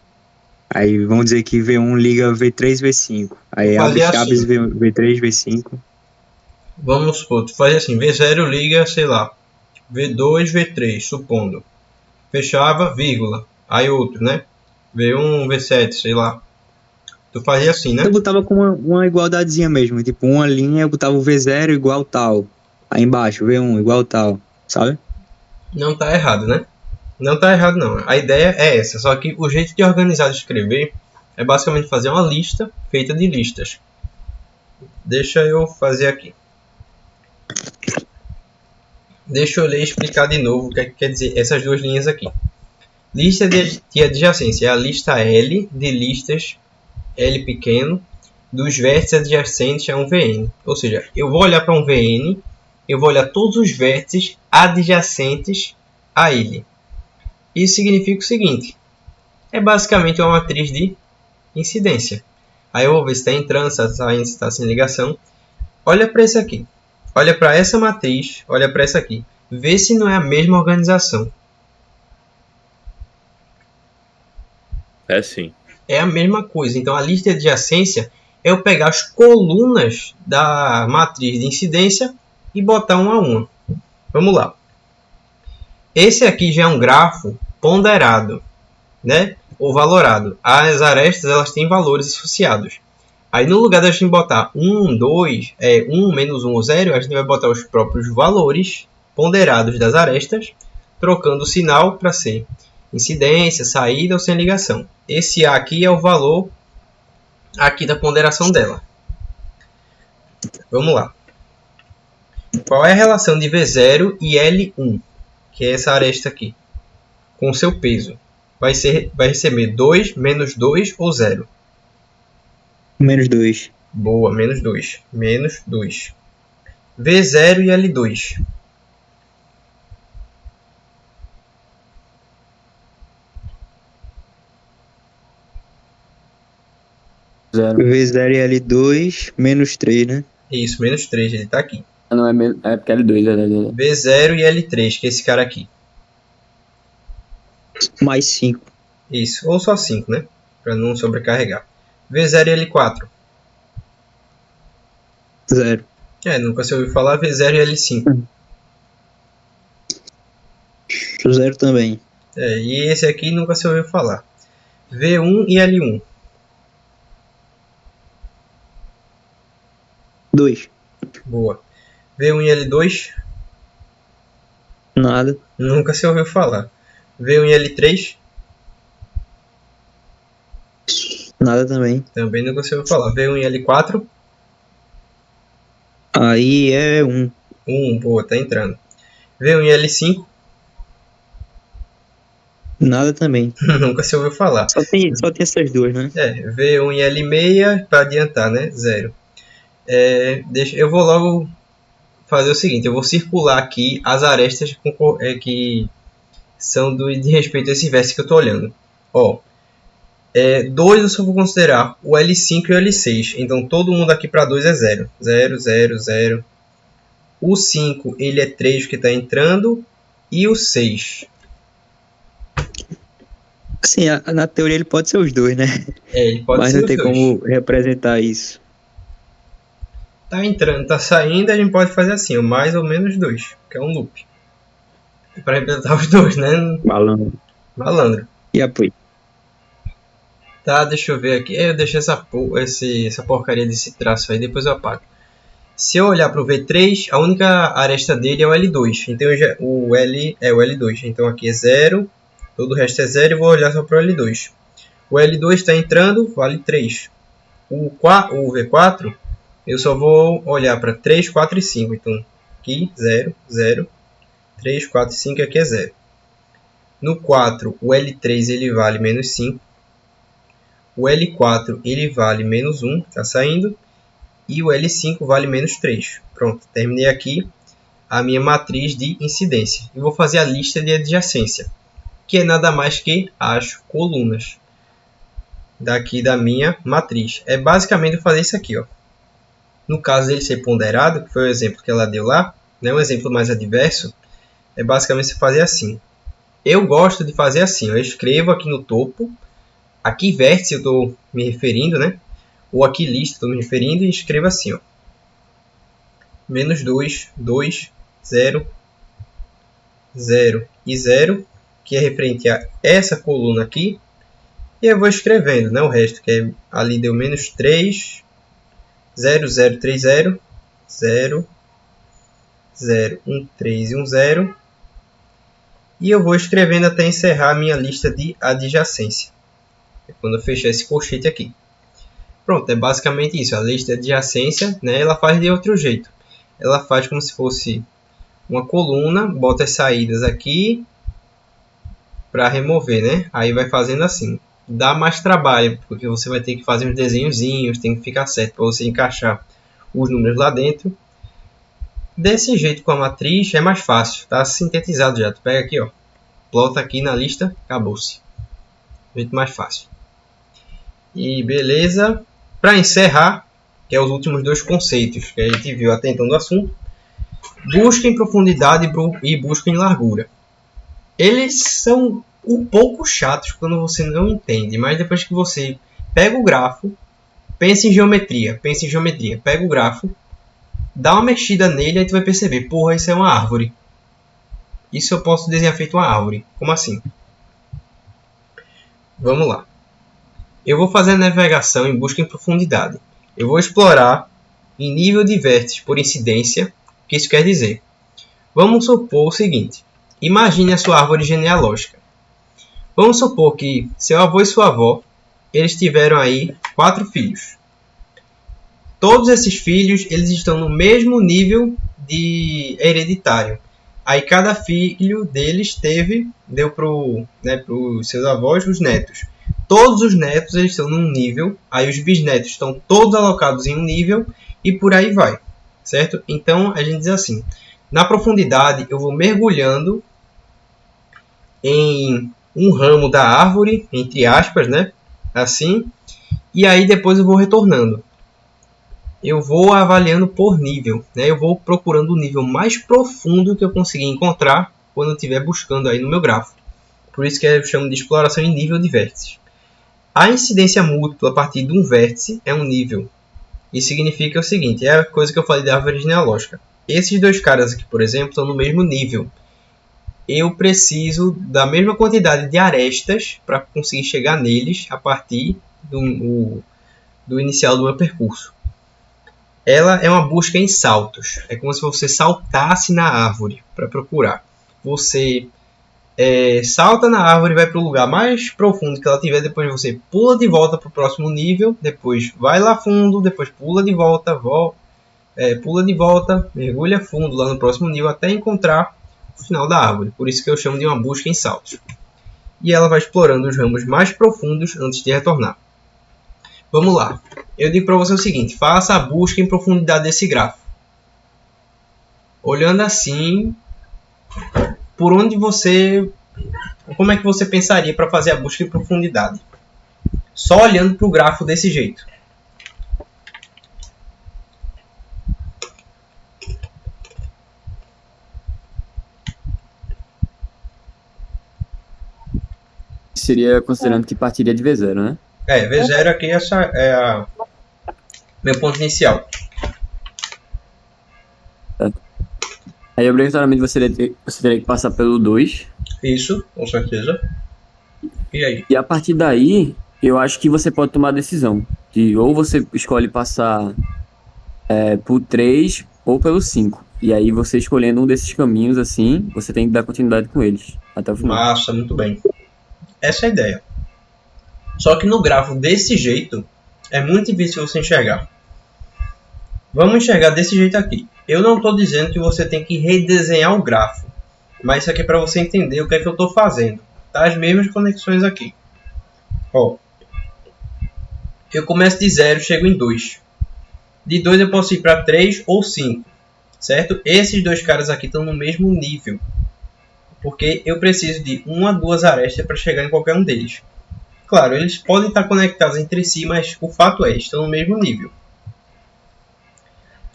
Aí vamos dizer que V1 liga V3, V5. Aí abre Fazia chaves assim. V3, V5. Vamos supor, tu faz assim, V0 liga, sei lá, V2, V3, supondo. Fechava, vírgula. Aí outro, né? V1, V7, sei lá. Tu fazia assim, né? Eu botava com uma igualdadezinha mesmo, tipo uma linha eu botava o V0 igual tal. Aí embaixo, V1 igual tal, sabe? Não tá errado, né? Não tá errado, não. A ideia é essa. Só que o jeito de organizar e escrever é basicamente fazer uma lista feita de listas. Deixa eu fazer aqui. Deixa eu ler e explicar de novo o que, é que quer dizer essas duas linhas aqui. Lista de adjacência é a lista L de listas L pequeno dos vértices adjacentes a um Vn. Ou seja, eu vou olhar para um Vn, eu vou olhar todos os vértices adjacentes a ele. Isso significa o seguinte: é basicamente uma matriz de incidência. Aí eu vou ver se está entrando, se está saindo, se está sem ligação. Olha para esse aqui. Olha para essa matriz, olha para essa aqui. Vê se não é a mesma organização. É sim. É a mesma coisa. Então a lista de adjacência é eu pegar as colunas da matriz de incidência e botar uma a uma. Vamos lá. Esse aqui já é um grafo ponderado, né? Ou valorado. As arestas elas têm valores associados. Aí no lugar da gente botar 1, 2, 1, menos 1 ou 0, a gente vai botar os próprios valores ponderados das arestas, trocando o sinal para ser incidência, saída ou sem ligação. Esse A aqui é o valor aqui da ponderação dela. Vamos lá. Qual é a relação de V0 e L1, que é essa aresta aqui, com o seu peso? Vai receber 2, menos 2 ou 0? Menos 2. Boa, menos 2. Menos 2. V0 e L2. V0 e L2, menos 3, né? Isso, menos 3, ele está aqui. Ah, não, é porque é L2, é L2. V0 e L3, que é esse cara aqui. Mais 5. Isso, ou só 5, né? Para não sobrecarregar. V0 e L4. 0. Nunca se ouviu falar V0 e L5. 0 também. E esse aqui nunca se ouviu falar. V1 e L1. 2. Boa. V1 e L2. Nada. Nunca se ouviu falar. V1 e L3. Nada também. Também nunca se ouviu falar. V1 e L4. Aí é 1. 1, boa, tá entrando. V1 e L5. Nada também. Nunca se ouviu falar. Só tem essas duas, né? V1 e L6 para adiantar, né? 0. Eu vou logo fazer o seguinte. Eu vou circular aqui as arestas que são de respeito a esse vértice que eu estou olhando. 2 eu só vou considerar o L5 e o L6. Então todo mundo aqui para 2 é 0. 0, 0, 0. O 5 ele é 3 que está entrando. E o 6. Sim, na teoria ele pode ser os dois, né? Ele pode Mas ser não tem os dois. como representar isso. Tá entrando, tá saindo, a gente pode fazer assim, mais ou menos 2, que é um loop. Para representar os dois, né? Malandro. Malandro. E apoio. Tá, deixa eu ver aqui. Eu deixei essa porcaria desse traço aí, depois eu apago. Se eu olhar para o V3, a única aresta dele é o L2. Então o L é o L2. Então aqui é 0, todo o resto é 0 e vou olhar só para o L2. O L2 está entrando, vale 3. O V4, eu só vou olhar para 3, 4 e 5. Então aqui 0, 0, 3, 4 e 5 aqui é 0. No 4, o L3 ele vale menos 5. O L4 ele vale menos 1, está saindo. E o L5 vale menos 3. Pronto, terminei aqui a minha matriz de incidência. E vou fazer a lista de adjacência, que é nada mais que as colunas daqui da minha matriz. É basicamente fazer isso aqui. Ó. No caso dele ser ponderado, que foi o exemplo que ela deu lá, né, um exemplo mais adverso, é basicamente você fazer assim. Eu gosto de fazer assim. Eu escrevo aqui no topo, aqui vértice eu estou me referindo, né? Ou aqui lista, estou me referindo, e escrevo assim, ó. Menos 2, 2, 0, 0 e 0, que é referente a essa coluna aqui. E eu vou escrevendo, né, o resto, que é, ali deu menos 3, 0, 0, 3, 0, 0, 0, 1, 3 e 1, 0. E eu vou escrevendo até encerrar a minha lista de adjacência. É quando eu fechar esse colchete aqui. Pronto, é basicamente isso. A lista de adjacência, né, ela faz de outro jeito. Ela faz como se fosse uma coluna, bota as saídas aqui para remover, né? Aí vai fazendo assim. Dá mais trabalho, porque você vai ter que fazer uns desenhozinhos, tem que ficar certo para você encaixar os números lá dentro. Desse jeito com a matriz é mais fácil, tá sintetizado já. Tu pega aqui, ó, plota aqui na lista, acabou-se. Jeito mais fácil. E beleza. Para encerrar, que é os últimos dois conceitos que a gente viu até então do assunto, busca em profundidade e busca em largura. Eles são um pouco chatos quando você não entende, mas depois que você pega o grafo, pensa em geometria, pega o grafo, dá uma mexida nele e tu vai perceber, porra, isso é uma árvore. Isso eu posso desenhar feito uma árvore. Como assim? Vamos lá. Eu vou fazer a navegação em busca em profundidade. Eu vou explorar em nível de vértices por incidência. O que isso quer dizer? Vamos supor o seguinte. Imagine a sua árvore genealógica. Vamos supor que seu avô e sua avó, eles tiveram aí 4 filhos. Todos esses filhos, eles estão no mesmo nível de hereditário. Aí cada filho deles deu para os seus avós os netos. Todos os netos eles estão num nível, aí os bisnetos estão todos alocados em um nível e por aí vai, certo? Então a gente diz assim, na profundidade eu vou mergulhando em um ramo da árvore, entre aspas, né? Assim, e aí depois eu vou retornando. Eu vou avaliando por nível, né? Eu vou procurando o nível mais profundo que eu conseguir encontrar quando eu estiver buscando aí no meu grafo. Por isso que eu chamo de exploração em nível de vértices. A incidência múltipla a partir de um vértice é um nível. Isso significa o seguinte, é a coisa que eu falei da árvore genealógica. Esses dois caras aqui, por exemplo, estão no mesmo nível. Eu preciso da mesma quantidade de arestas para conseguir chegar neles a partir do inicial do meu percurso. Ela é uma busca em saltos. É como se você saltasse na árvore para procurar. Você salta na árvore e vai para o lugar mais profundo que ela tiver. Depois você pula de volta para o próximo nível. Depois vai lá fundo. Depois pula de volta. Mergulha fundo lá no próximo nível até encontrar o final da árvore. Por isso que eu chamo de uma busca em saltos. E ela vai explorando os ramos mais profundos antes de retornar. Vamos lá. Eu digo para você o seguinte. Faça a busca em profundidade desse grafo. Olhando assim, como é que você pensaria para fazer a busca em profundidade? Só olhando para o grafo desse jeito. Seria considerando que partiria de V0, né? V0 aqui é meu ponto inicial. Aí obrigatoriamente você teria que passar pelo 2. Isso, com certeza. E aí? E a partir daí, eu acho que você pode tomar a decisão. De ou você escolhe passar por 3 ou pelo 5. E aí você escolhendo um desses caminhos assim, você tem que dar continuidade com eles até o final. Massa, muito bem. Essa é a ideia. Só que no grafo desse jeito, é muito difícil você enxergar. Vamos enxergar desse jeito aqui. Eu não estou dizendo que você tem que redesenhar o grafo. Mas isso aqui é para você entender o que é que eu estou fazendo. Tá? As mesmas conexões aqui. Ó, eu começo de 0 e chego em 2. De 2 eu posso ir para 3 ou 5. Certo? Esses dois caras aqui estão no mesmo nível. Porque eu preciso de 1 a 2 arestas para chegar em qualquer um deles. Claro, eles podem estar conectados entre si, mas o fato é, estão no mesmo nível.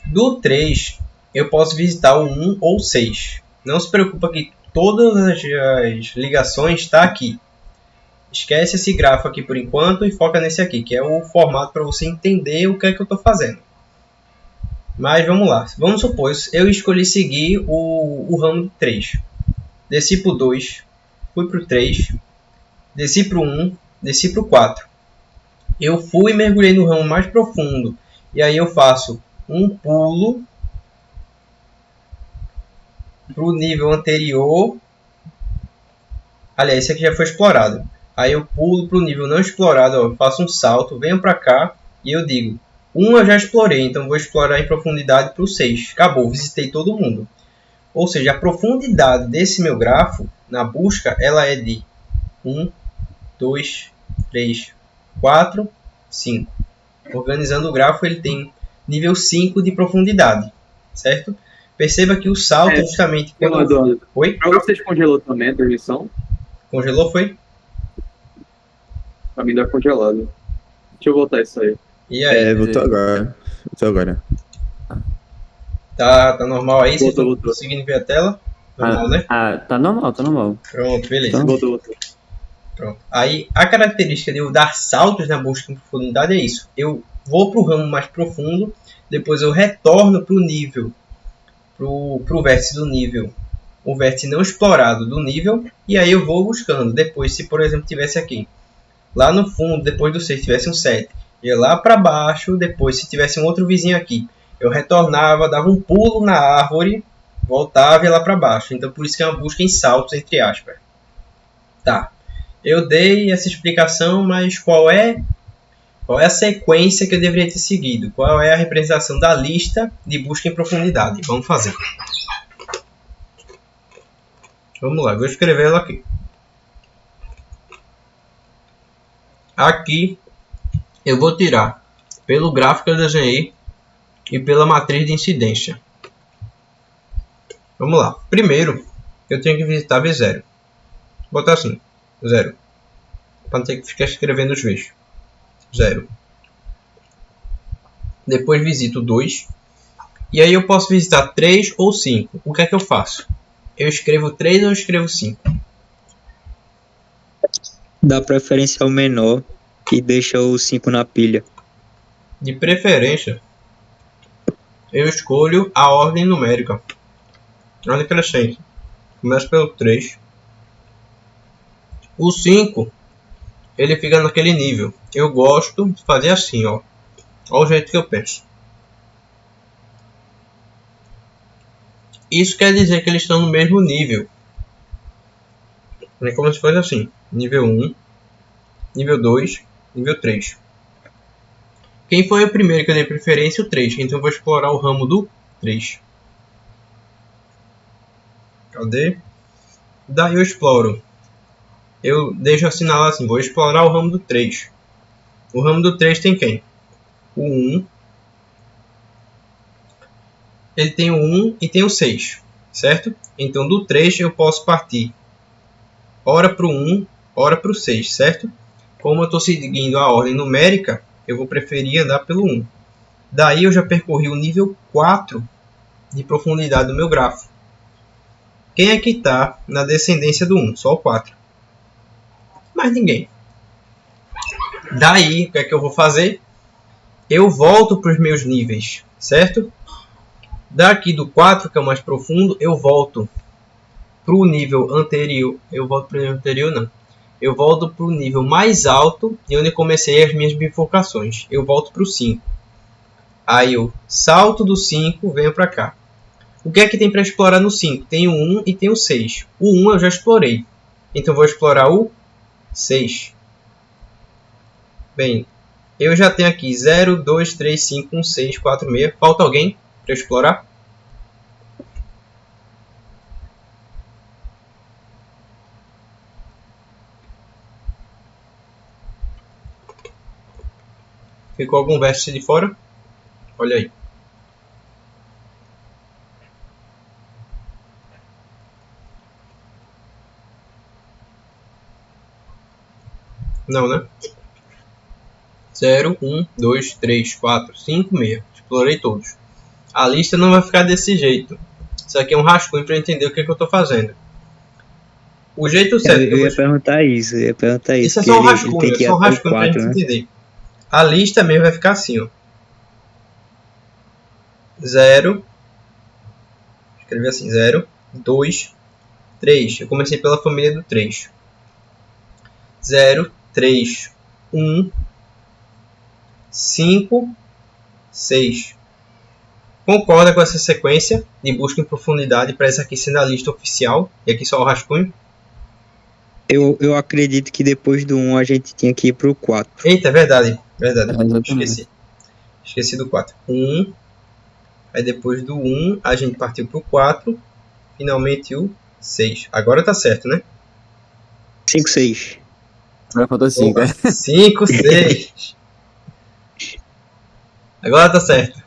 Do 3, eu posso visitar o 1 ou o 6. Não se preocupa que todas as ligações estão aqui. Esquece esse grafo aqui por enquanto e foca nesse aqui, que é o formato para você entender o que é que eu estou fazendo. Mas vamos lá. Vamos supor, eu escolhi seguir o ramo do 3. Desci para o 2, fui para o 3, desci para o 1, desci para o 4. Eu fui e mergulhei no ramo mais profundo. E aí eu faço um pulo para o nível anterior. Aliás, esse aqui já foi explorado. Aí eu pulo para o nível não explorado. Ó, eu faço um salto, venho para cá e eu digo: 1 eu já explorei, então vou explorar em profundidade para o 6. Acabou, visitei todo mundo. Ou seja, a profundidade desse meu grafo, na busca, ela é de 1, 2, 3, 4, 5. Organizando o grafo, ele tem nível 5 de profundidade, certo? Perceba que o salto é justamente quando... Eduardo, Oi? pra você descongelou também a transmissão? Congelou, foi? Pra mim dá congelado. Deixa eu voltar isso aí. E aí? É, voltou agora. Voltou agora. Tá normal aí? Vocês estão Voltou. conseguindo ver a tela? Normal, né? Tá normal, tá normal. Pronto, beleza. Então- Voltou. Pronto. Aí, a característica de eu dar saltos na busca em profundidade é isso. Eu vou para o ramo mais profundo, depois eu retorno para o nível, para o vértice do nível, o vértice não explorado do nível, e aí eu vou buscando. Depois, se por exemplo tivesse aqui, lá no fundo, depois do 6, tivesse um 7, ia lá para baixo, depois se tivesse um outro vizinho aqui, eu retornava, dava um pulo na árvore, voltava e ia lá para baixo. Então por isso que é uma busca em saltos, entre aspas. Tá. Eu dei essa explicação, mas qual é a sequência que eu deveria ter seguido? Qual é a representação da lista de busca em profundidade? Vamos fazer. Vamos lá, vou escrever ela aqui. Aqui eu vou tirar pelo gráfico que eu desenhei e pela matriz de incidência. Vamos lá. Primeiro, eu tenho que visitar V0. Vou botar assim, 0. Para não ter que ficar escrevendo os V's. 0. Depois visito 2. E aí eu posso visitar 3 ou 5. O que é que eu faço? Eu escrevo 3 ou eu escrevo 5? Dá preferência ao menor e deixa o 5 na pilha. De preferência, eu escolho a ordem numérica. Ordem crescente. Começo pelo 3. O 5, ele fica naquele nível. Eu gosto de fazer assim, ó. Olha o jeito que eu penso. Isso quer dizer que eles estão no mesmo nível. É como se fosse assim. Nível 1, nível 2, nível 3. Quem foi o primeiro que eu dei preferência? O 3. Então eu vou explorar o ramo do 3. Cadê? Daí eu exploro. Eu deixo assinalado assim. Vou explorar o ramo do 3. O ramo do 3 tem quem? O 1. Ele tem o 1 e tem o 6. Certo? Então do 3 eu posso partir ora para o 1, ora para o 6. Certo? Como eu estou seguindo a ordem numérica, eu vou preferir andar pelo 1. Daí eu já percorri o nível 4 de profundidade do meu grafo. Quem é que está na descendência do 1? Só o 4. Mais ninguém. Daí, o que é que eu vou fazer? Eu volto para os meus níveis, certo? Daqui do 4, que é o mais profundo, eu volto para o nível anterior. Eu volto para o nível anterior, não. Eu volto para o nível mais alto de onde eu comecei as minhas bifurcações. Eu volto para o 5. Aí eu salto do 5, venho para cá. O que é que tem para explorar no 5? Tem o 1 e tem o 6. O 1 eu já explorei. Então eu vou explorar o 6. Bem, eu já tenho aqui 0, 2, 3, 5, 1, 6, 4, 6. Falta alguém para explorar? Ficou algum vértice de fora? Olha aí. Não, né? 0, 1, 2, 3, 4, 5, 6. Explorei todos. A lista não vai ficar desse jeito. Isso aqui é um rascunho para entender o que eu estou fazendo. O jeito certo... Eu ia perguntar isso, Isso é porque só um ele rascunho, tem que ir até o para a 4, gente né? entender. A lista mesmo vai ficar assim, ó. 0, escrever assim, 0, 2, 3. Eu comecei pela família do 3. 0, 3, 1, 5, 6. Concorda com essa sequência de busca em profundidade para essa aqui sendo a lista oficial? E aqui só o rascunho? Eu acredito que depois do 1 a gente tinha que ir pro 4. Eita, é verdade. Verdade. Exatamente. Esqueci do 4. 1. Aí depois do 1 a gente partiu pro 4. Finalmente o 6. Agora tá certo, né? 5, 6. Agora falta 5, 5, 6. Agora tá certo.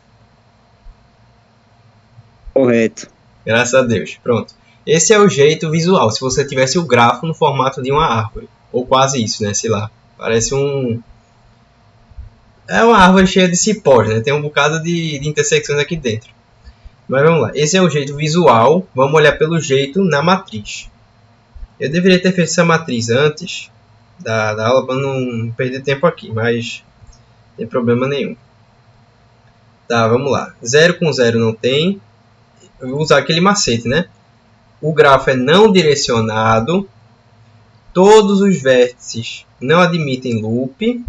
Correto. Graças a Deus. Pronto. Esse é o jeito visual. Se você tivesse o grafo no formato de uma árvore. Ou quase isso, né? Sei lá. Parece um... É uma árvore cheia de cipós, né? Tem um bocado de intersecções aqui dentro. Mas vamos lá. Esse é o jeito visual. Vamos olhar pelo jeito na matriz. Eu deveria ter feito essa matriz antes da aula para não perder tempo aqui. Mas não tem problema nenhum. Tá, vamos lá. 0 com 0 não tem. Eu vou usar aquele macete, né? O grafo é não direcionado. Todos os vértices não admitem loop.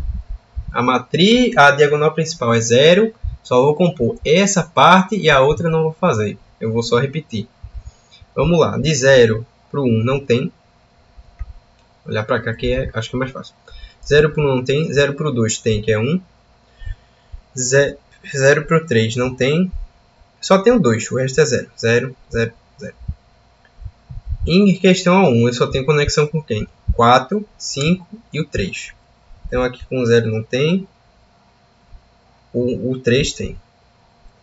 A diagonal principal é 0. Só vou compor essa parte e a outra não vou fazer. Eu vou só repetir. Vamos lá. De 0 para o 1 não tem. Vou olhar para cá que acho que é mais fácil. 0 para o 1 não tem. 0 para o 2 tem, que é 1. 0 para o 3 não tem. Só tem o 2. O resto é 0. 0, 0, 0. Em questão a 1, eu só tenho conexão com quem? 4, 5 e o 3. Então aqui com o 0 não tem. O 3 tem.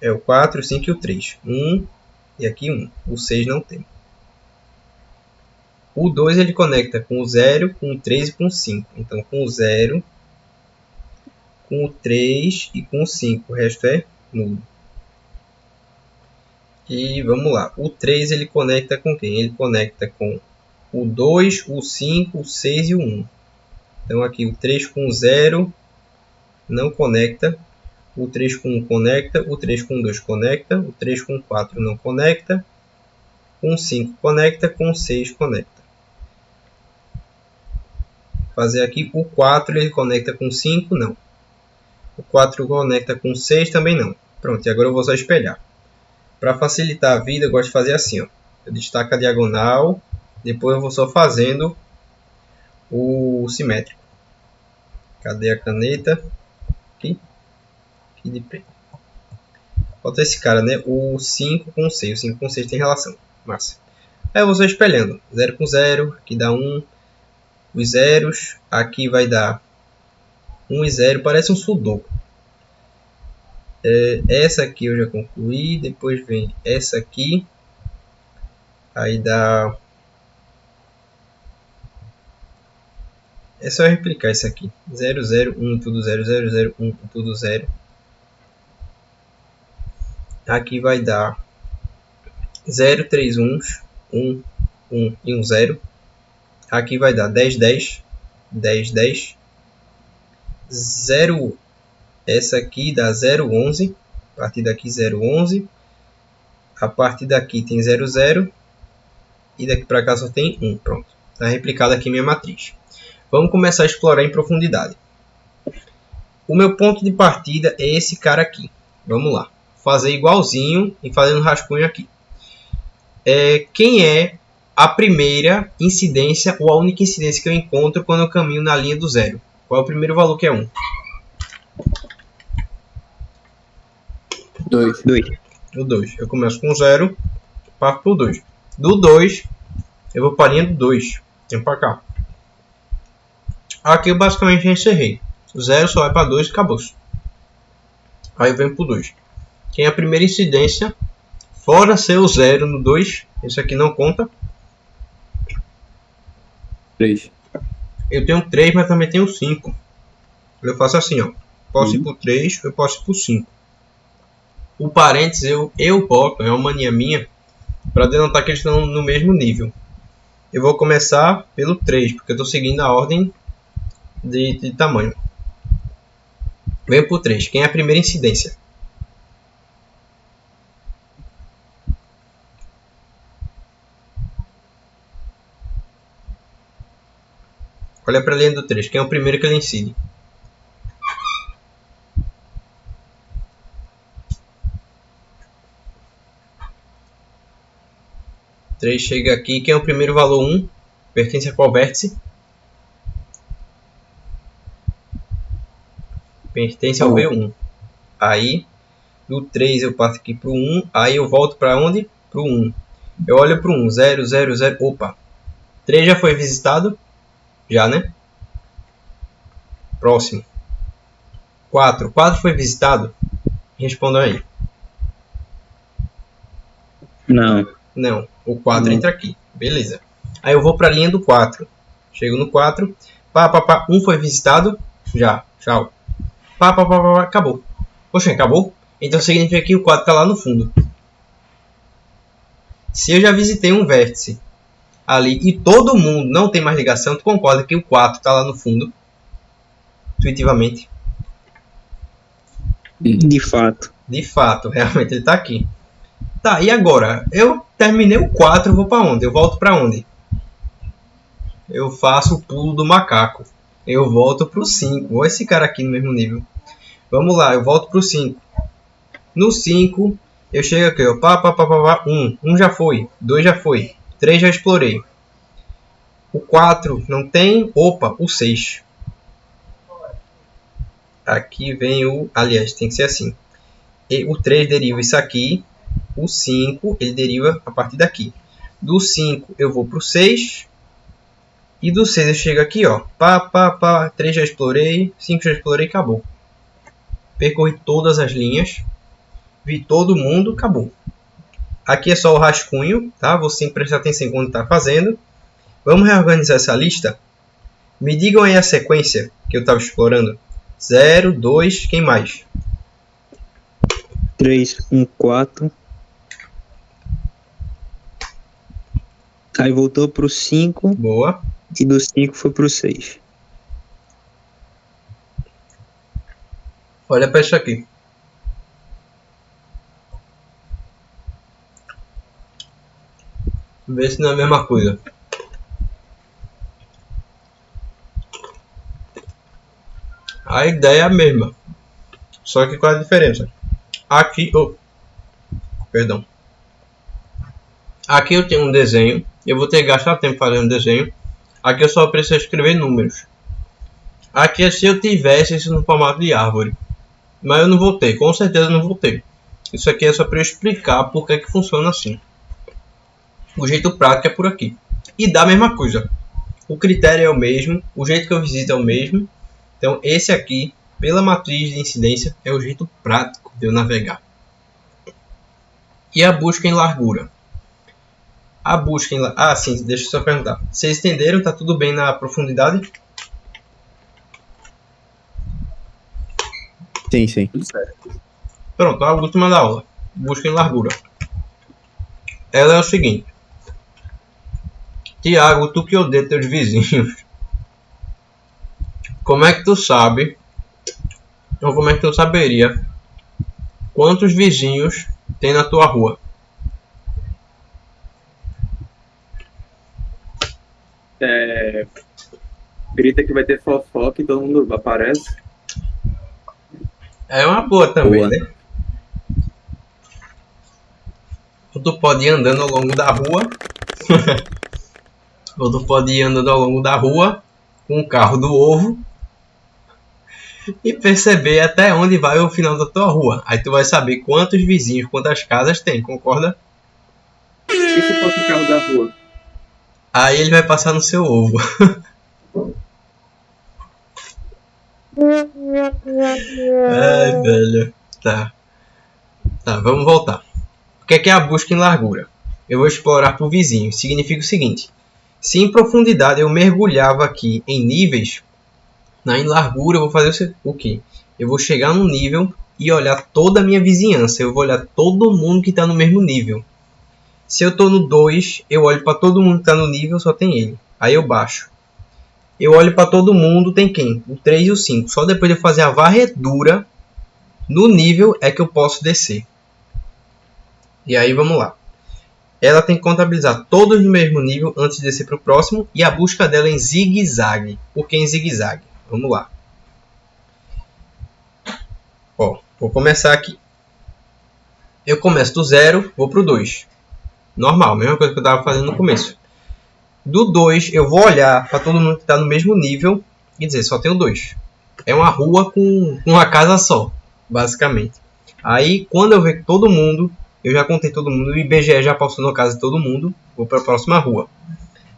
É o 4, o 5 e o 3. 1 e aqui 1. O 6 não tem. O 2 ele conecta com o 0, com o 3 e com o 5. Então com o 0, com o 3 e com o 5. O resto é nulo. E vamos lá. O 3 ele conecta com quem? Ele conecta com o 2, o 5, o 6 e o 1. Então aqui o 3 com o 0 não conecta. O 3 com 1 conecta. O 3 com 2 conecta. O 3 com 4 não conecta. Com 5 conecta. Com 6 conecta. Fazer aqui o 4 ele conecta com 5? Não. O 4 conecta com 6 também não. Pronto, e agora eu vou só espelhar. Para facilitar a vida, eu gosto de fazer assim, ó. Eu destaco a diagonal, depois eu vou só fazendo o simétrico. Cadê a caneta? Aqui de preto. Falta esse cara, né? O 5 com 6. O 5 com 6 tem relação. Massa. Aí eu vou só espelhando. 0 com 0, aqui dá 1. Os zeros, aqui vai dar 1 e 0. Parece um sudoku. Essa aqui eu já concluí. Depois vem essa aqui. Aí dá... É só replicar isso aqui. 0, 0, 1, tudo 0, 0, 0, 1, tudo 0. Aqui vai dar 0, 3 1s, 1, 1 e 1 0. Aqui vai dar 10, 10, 10, 10. 0, essa aqui dá 0, 11. A partir daqui 0, 11. A partir daqui tem 0, 0. E daqui para cá só tem 1. Pronto. Está replicada aqui minha matriz. Vamos começar a explorar em profundidade. O meu ponto de partida é esse cara aqui. Vamos lá. Fazer igualzinho e fazendo rascunho aqui. Quem é a primeira incidência ou a única incidência que eu encontro quando eu caminho na linha do 0? Qual é o primeiro valor que é 1? 2. O 2. Eu começo com 0, parto para o 2. Do 2, eu vou para a linha do 2. Venho para cá. Aqui eu basicamente já encerrei. O 0 só vai para 2 e acabou. Aí eu venho para o 2. Quem é a primeira incidência? Fora ser o 0 no 2, isso aqui não conta. 3. Eu tenho 3, mas também tenho 5. Eu faço assim, ó. Posso ir para o 3, eu posso ir para o 5. O parênteses eu boto, é uma mania minha, para denotar que eles estão no mesmo nível. Eu vou começar pelo 3, porque eu estou seguindo a ordem de tamanho. Venho para o 3. Quem é a primeira incidência? Olha para a linha do 3. Quem é o primeiro que ele incide? O 3 chega aqui. Quem é o primeiro valor 1? Pertence a qual vértice? Pertence ao V1. Aí, do 3 eu passo aqui para o 1. Aí eu volto para onde? Para o 1. Eu olho para o 1. 0, 0, 0. Opa! 3 já foi visitado? Já, né? Próximo. 4. 4 foi visitado? Respondam aí. Não. Não. O 4 entra aqui. Beleza. Aí eu vou para a linha do 4. Chego no 4. Pá. 1 foi visitado? Já. Tchau. Pá. Acabou. Poxa, acabou? Então significa que o 4 está lá no fundo. Se eu já visitei um vértice ali e todo mundo não tem mais ligação, tu concorda que o 4 está lá no fundo? Intuitivamente. De fato. De fato, realmente ele está aqui. Tá, e agora? Eu terminei o 4, vou para onde? Eu volto para onde? Eu faço o pulo do macaco. Eu volto para o 5. Olha esse cara aqui no mesmo nível. Vamos lá, eu volto para o 5. No 5, eu chego aqui, ó. 1. 1 já foi. 2 já foi. 3 já explorei. O 4 não tem. Opa, o 6. Aqui vem o... Aliás, tem que ser assim. E o 3 deriva isso aqui. O 5, ele deriva a partir daqui. Do 5, eu vou para o 6. E do 6 eu chego aqui, ó. 3 já explorei. 5 já explorei, acabou. Percorri todas as linhas. Vi todo mundo, acabou. Aqui é só o rascunho, tá? Você tem que prestar atenção quando está fazendo. Vamos reorganizar essa lista. Me digam aí a sequência que eu estava explorando. 0, 2, quem mais? 3, 1, 4. Aí voltou pro 5. Boa. E do 5 foi pro 6. Olha para isso aqui. Vê se não é a mesma coisa. A ideia é a mesma. Só que qual é a diferença? Aqui... perdão. Aqui eu tenho um desenho. Eu vou ter que gastar tempo fazendo desenho. Aqui eu só preciso escrever números. Aqui é se eu tivesse isso no formato de árvore. Mas eu não vou ter. Com certeza não vou ter. Isso aqui é só para eu explicar por que funciona assim. O jeito prático é por aqui. E dá a mesma coisa. O critério é o mesmo. O jeito que eu visito é o mesmo. Então esse aqui, pela matriz de incidência, é o jeito prático de eu navegar. E a busca em largura. A busca em... Ah, sim, deixa eu só perguntar. Vocês entenderam? Tá tudo bem na profundidade? Sim. Tudo certo. Pronto, a última da aula. Busca em largura. Ela é o seguinte. Tiago, tu que odeia teus vizinhos. Como é que tu sabe? Ou como é que tu saberia quantos vizinhos tem na tua rua? grita que vai ter fofoca e todo mundo aparece. É uma boa também, Boa. né? Ou tu pode ir andando ao longo da rua. Ou tu pode ir andando ao longo da rua com o carro do ovo e perceber até onde vai o final da tua rua. Aí tu vai saber quantos vizinhos, quantas casas tem, concorda? E se fosse o carro da rua? Aí ele vai passar no seu ovo. Ai, velho. Tá. Tá, vamos voltar. O que é a busca em largura? Eu vou explorar por vizinhos. Significa o seguinte. Se em profundidade eu mergulhava aqui em níveis, em largura eu vou fazer o quê? Eu vou chegar num nível e olhar toda a minha vizinhança. Eu vou olhar todo mundo que está no mesmo nível. Se eu estou no 2, eu olho para todo mundo que está no nível, só tem ele. Aí eu baixo. Eu olho para todo mundo, tem quem? O 3 e o 5. Só depois de eu fazer a varredura no nível é que eu posso descer. E aí vamos lá. Ela tem que contabilizar todos no mesmo nível antes de descer para o próximo. E a busca dela é em zigue-zague. Por que em zigue-zague? Vamos lá. Ó, vou começar aqui. Eu começo do 0, vou para o 2. Normal, mesma coisa que eu estava fazendo no começo. Do 2, eu vou olhar para todo mundo que está no mesmo nível e dizer, só tenho 2. É uma rua com uma casa só, basicamente. Aí, quando eu ver todo mundo, eu já contei todo mundo, o IBGE já passou na casa de todo mundo, vou para a próxima rua.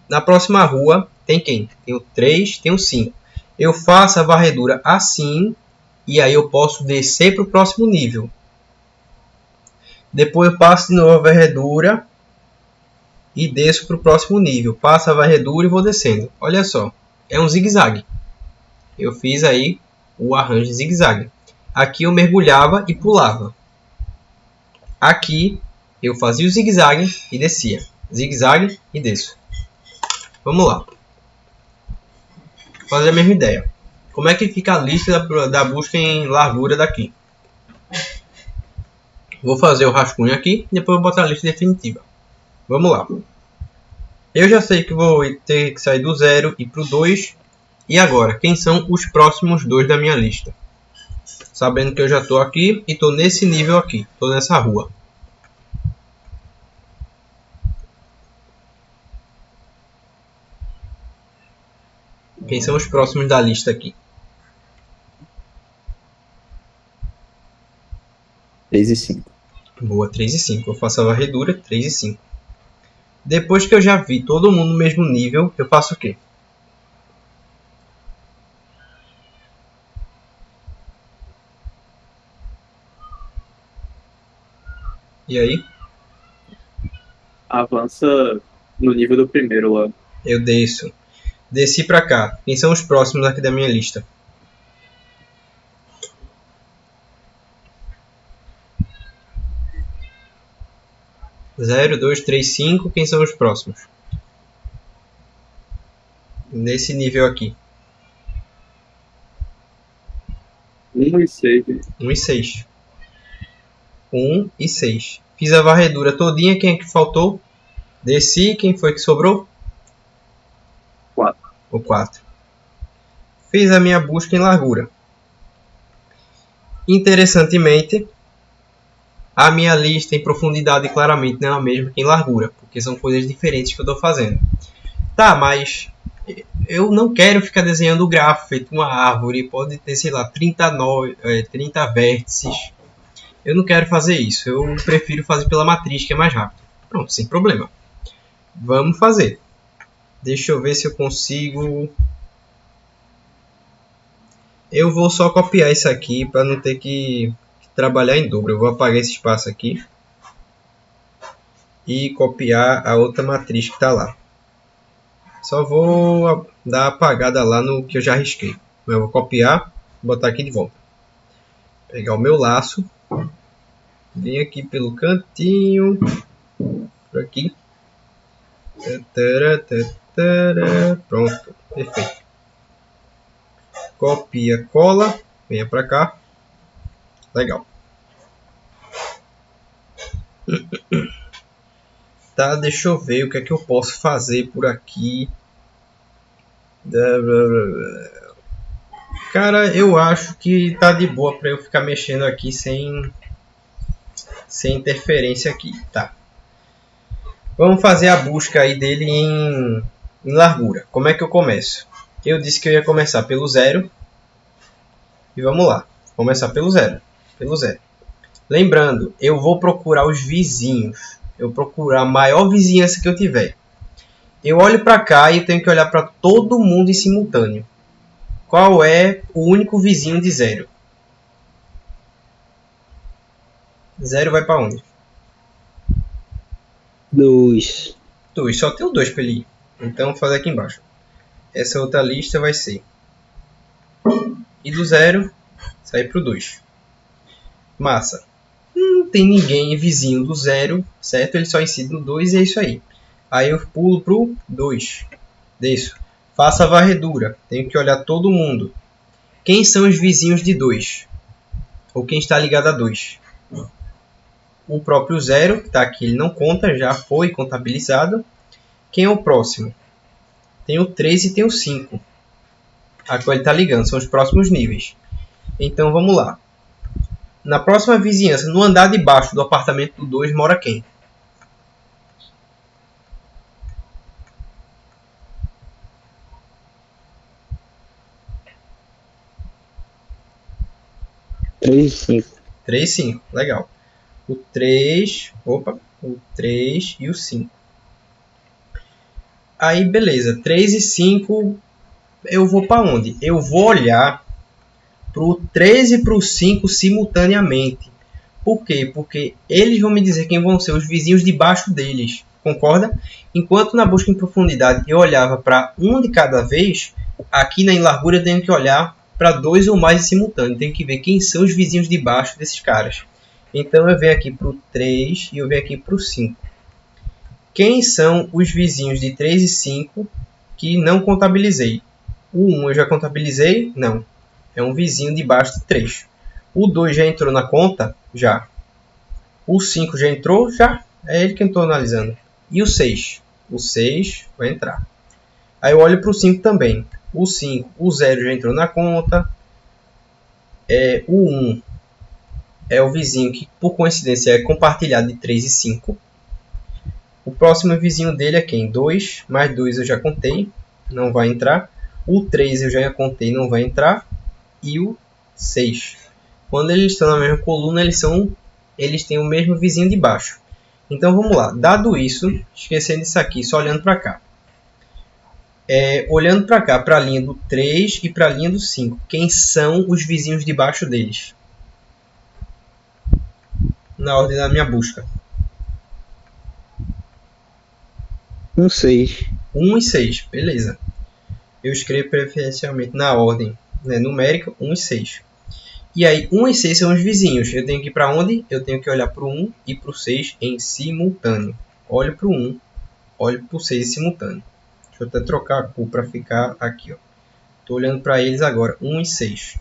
Na próxima rua, tem quem? Tem o 3, tem o 5. Eu faço a varredura assim, e aí eu posso descer para o próximo nível. Depois eu passo de novo a varredura e desço para o próximo nível. Passo a varredura e vou descendo. Olha só, é um zigue-zague. Eu fiz aí o arranjo de zigue-zague. Aqui eu mergulhava e pulava. Aqui eu fazia o zigue-zague e descia. Zigue-zague e desço. Vamos lá. Vou fazer a mesma ideia. Como é que fica a lista da busca em largura daqui? Vou fazer o rascunho aqui e depois vou botar a lista definitiva. Vamos lá. Eu já sei que vou ter que sair do 0 e para o 2. E agora, quem são os próximos 2 da minha lista? Sabendo que eu já estou aqui e estou nesse nível aqui. Estou nessa rua. Quem são os próximos da lista aqui? 3 e 5. Boa, 3 e 5. Eu faço a varredura, 3 e 5. Depois que eu já vi todo mundo no mesmo nível, eu faço o quê? E aí? Avança no nível do primeiro lá. Eu desço. Desci pra cá. Quem são os próximos aqui da minha lista? Zero, 2, 3, 5. Quem são os próximos? Nesse nível aqui. 1 e 6. 1 e 6. 1 e 6. Fiz a varredura todinha. Quem é que faltou? Desci. Quem foi que sobrou? 4. O 4. Fiz a minha busca em largura. Interessantemente, a minha lista em profundidade claramente não é a mesma que em largura, porque são coisas diferentes que eu estou fazendo. Tá, mas eu não quero ficar desenhando o grafo feito uma árvore, pode ter, sei lá, 30 vértices. Eu não quero fazer isso, eu prefiro fazer pela matriz, que é mais rápido. Pronto, sem problema. Vamos fazer. Deixa eu ver se eu consigo. Eu vou só copiar isso aqui para não ter que trabalhar em dobro. Eu vou apagar esse espaço aqui e copiar a outra matriz que está lá. Só vou dar apagada lá no que eu já risquei. Eu vou copiar e botar aqui de volta. Pegar o meu laço. Vem aqui pelo cantinho. Por aqui. Pronto. Perfeito. Copia, cola. Venha para cá. Legal. Tá, deixa eu ver o que é que eu posso fazer por aqui. Cara, eu acho que tá de boa pra eu ficar mexendo aqui sem interferência aqui, tá? Vamos fazer a busca aí dele em largura. Como é que eu começo? Eu disse que eu ia começar pelo zero. E vamos lá. Começar pelo zero. Pelo zero. Lembrando, eu vou procurar os vizinhos. Eu vou procurar a maior vizinhança que eu tiver. Eu olho para cá e tenho que olhar para todo mundo em simultâneo. Qual é o único vizinho de zero? Zero vai para onde? 2. 2. Só tem o 2 para ele ir. Então vou fazer aqui embaixo. Essa outra lista vai ser. E do zero, sair para o 2. Massa. Não tem ninguém vizinho do zero, certo? Ele só incide no 2 e é isso aí. Aí eu pulo pro 2. Desço. Faça a varredura. Tenho que olhar todo mundo. Quem são os vizinhos de 2? Ou quem está ligado a 2? O próprio 0, que está aqui, ele não conta, já foi contabilizado. Quem é o próximo? Tem o 3 e tem o 5. A qual ele está ligando, são os próximos níveis. Então vamos lá. Na próxima vizinhança, no andar de baixo do apartamento do 2, mora quem? Três e 5. 3 e 5, legal. O 3, o 3 e o 5. Aí beleza, 3 e 5, eu vou para onde? Eu vou olhar para o 3 e para o 5 simultaneamente. Por quê? Porque eles vão me dizer quem vão ser os vizinhos debaixo deles. Concorda? Enquanto na busca em profundidade eu olhava para um de cada vez, aqui na largura eu tenho que olhar para 2 ou mais em simultâneo. Tenho que ver quem são os vizinhos debaixo desses caras. Então eu venho aqui para o 3 e eu venho aqui para o 5. Quem são os vizinhos de 3 e 5 que não contabilizei? O 1 eu já contabilizei? Não. É um vizinho debaixo de 3. O 2 já entrou na conta? Já. O 5 já entrou? Já. É ele que eu estou analisando. E o 6? O 6 vai entrar. Aí eu olho para o 5 também. O 5, o 0 já entrou na conta. O 1 é o vizinho que, por coincidência, é compartilhado de 3 e 5. O próximo vizinho dele é quem? 2. Mais 2 eu já contei. Não vai entrar. O 3 eu já contei. Não vai entrar. E o 6. Quando eles estão na mesma coluna, eles têm o mesmo vizinho de baixo. Então vamos lá. Dado isso, esquecendo isso aqui, só olhando para cá. Olhando para cá, para a linha do 3 e para a linha do 5. Quem são os vizinhos de baixo deles? Na ordem da minha busca. 1, 6. 1 e 6, beleza. Eu escrevo preferencialmente na ordem numérica 1 e 6. E aí, 1 e 6 são os vizinhos. Eu tenho que ir para onde? Eu tenho que olhar para o 1 e para o 6 em simultâneo. Olho para o 1, olho para o 6 em simultâneo. Deixa eu até trocar a cor para ficar aqui. Estou olhando para eles agora, 1 e 6.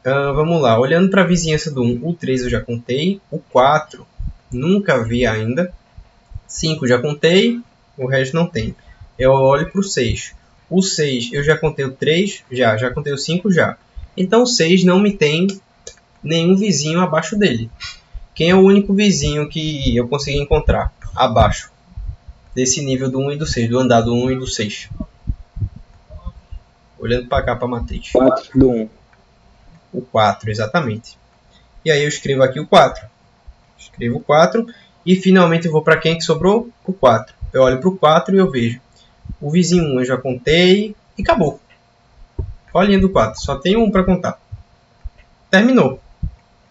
Vamos lá, olhando para a vizinhança do 1, o 3 eu já contei. O 4 nunca vi ainda. 5 já contei, o resto não tem. Eu olho para o 6. O 6 eu já contei o 3, já contei o 5 já. Então o 6 não me tem nenhum vizinho abaixo dele. Quem é o único vizinho que eu consegui encontrar abaixo desse nível do 1 e do 6, do andar do 1 e do 6? Olhando para cá para a matriz. 4 do 1. O 4, exatamente. E aí eu escrevo aqui o 4. Escrevo o 4 e finalmente eu vou para quem que sobrou? O 4. Eu olho para o 4 e eu vejo o vizinho 1 eu já contei e acabou. Olha a linha do 4, só tem um para contar. Terminou.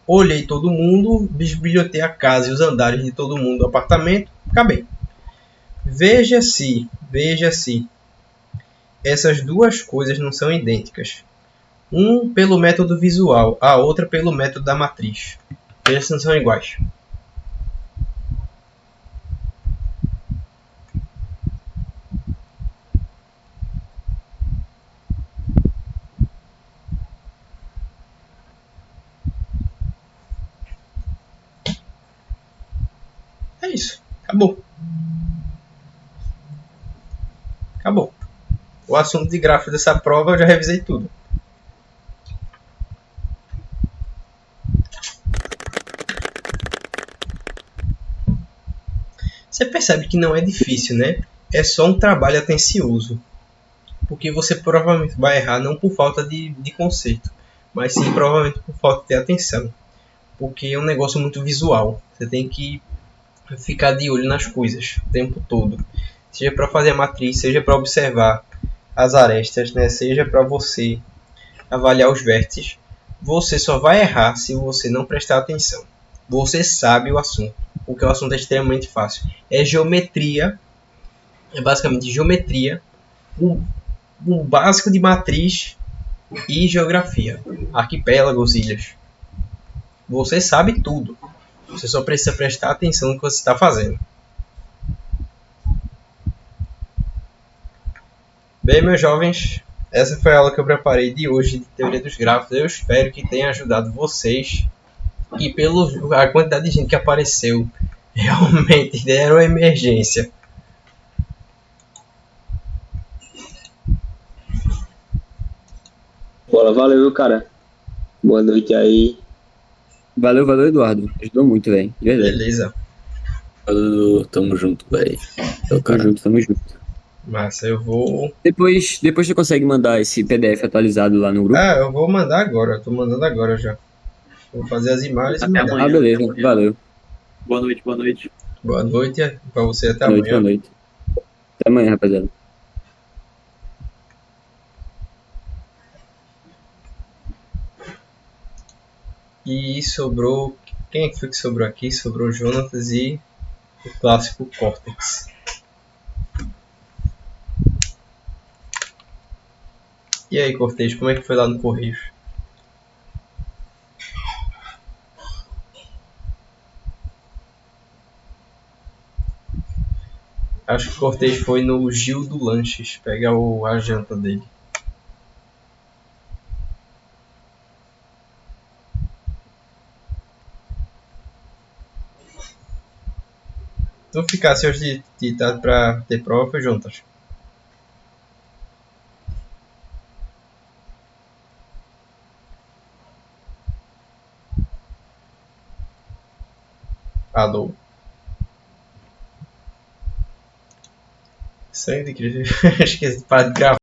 Olhei todo mundo, bisbilhotei a casa e os andares de todo mundo do apartamento, acabei. Veja se essas duas coisas não são idênticas. Um pelo método visual, a outra pelo método da matriz. Veja se não são iguais. É isso. Acabou. Acabou. O assunto de gráfico dessa prova eu já revisei tudo. Você percebe que não é difícil, né? É só um trabalho atencioso. Porque você provavelmente vai errar não por falta de conceito, mas sim provavelmente por falta de atenção. Porque é um negócio muito visual. Você tem que ficar de olho nas coisas o tempo todo. Seja para fazer a matriz, seja para observar as arestas, né? Seja para você avaliar os vértices. Você só vai errar se você não prestar atenção. Você sabe o assunto, porque o assunto é extremamente fácil. É geometria, é basicamente geometria, o básico de matriz e geografia, arquipélagos, ilhas. Você sabe tudo. Você só precisa prestar atenção no que você está fazendo. Bem, meus jovens, essa foi a aula que eu preparei de hoje de teoria dos gráficos. Eu espero que tenha ajudado vocês. E pela quantidade de gente que apareceu, realmente deram uma emergência. Bola, valeu, cara. Boa noite aí. Valeu, Eduardo. Ajudou muito, velho. De verdade. Beleza. Tamo junto, velho. Tamo junto. Massa, eu vou... Depois você consegue mandar esse PDF atualizado lá no grupo? eu vou mandar agora. Eu tô mandando agora já. Vou fazer as imagens e Até mandar. amanhã. Beleza. Valeu. Boa noite, boa noite. Boa noite pra você, até Boa noite, amanhã. boa noite. Até amanhã, rapaziada. E sobrou... Quem é que foi que sobrou aqui? Sobrou o Jonatas e o clássico Cortex. E aí, Cortez, como é que foi lá no Correio? Acho que o Cortez foi no Gil do Lanches pegar a janta dele. Tu ficasse hoje ditado pra ter prova, foi juntas. Alô? Sangue de Cristo. Esqueci de parar de gravar.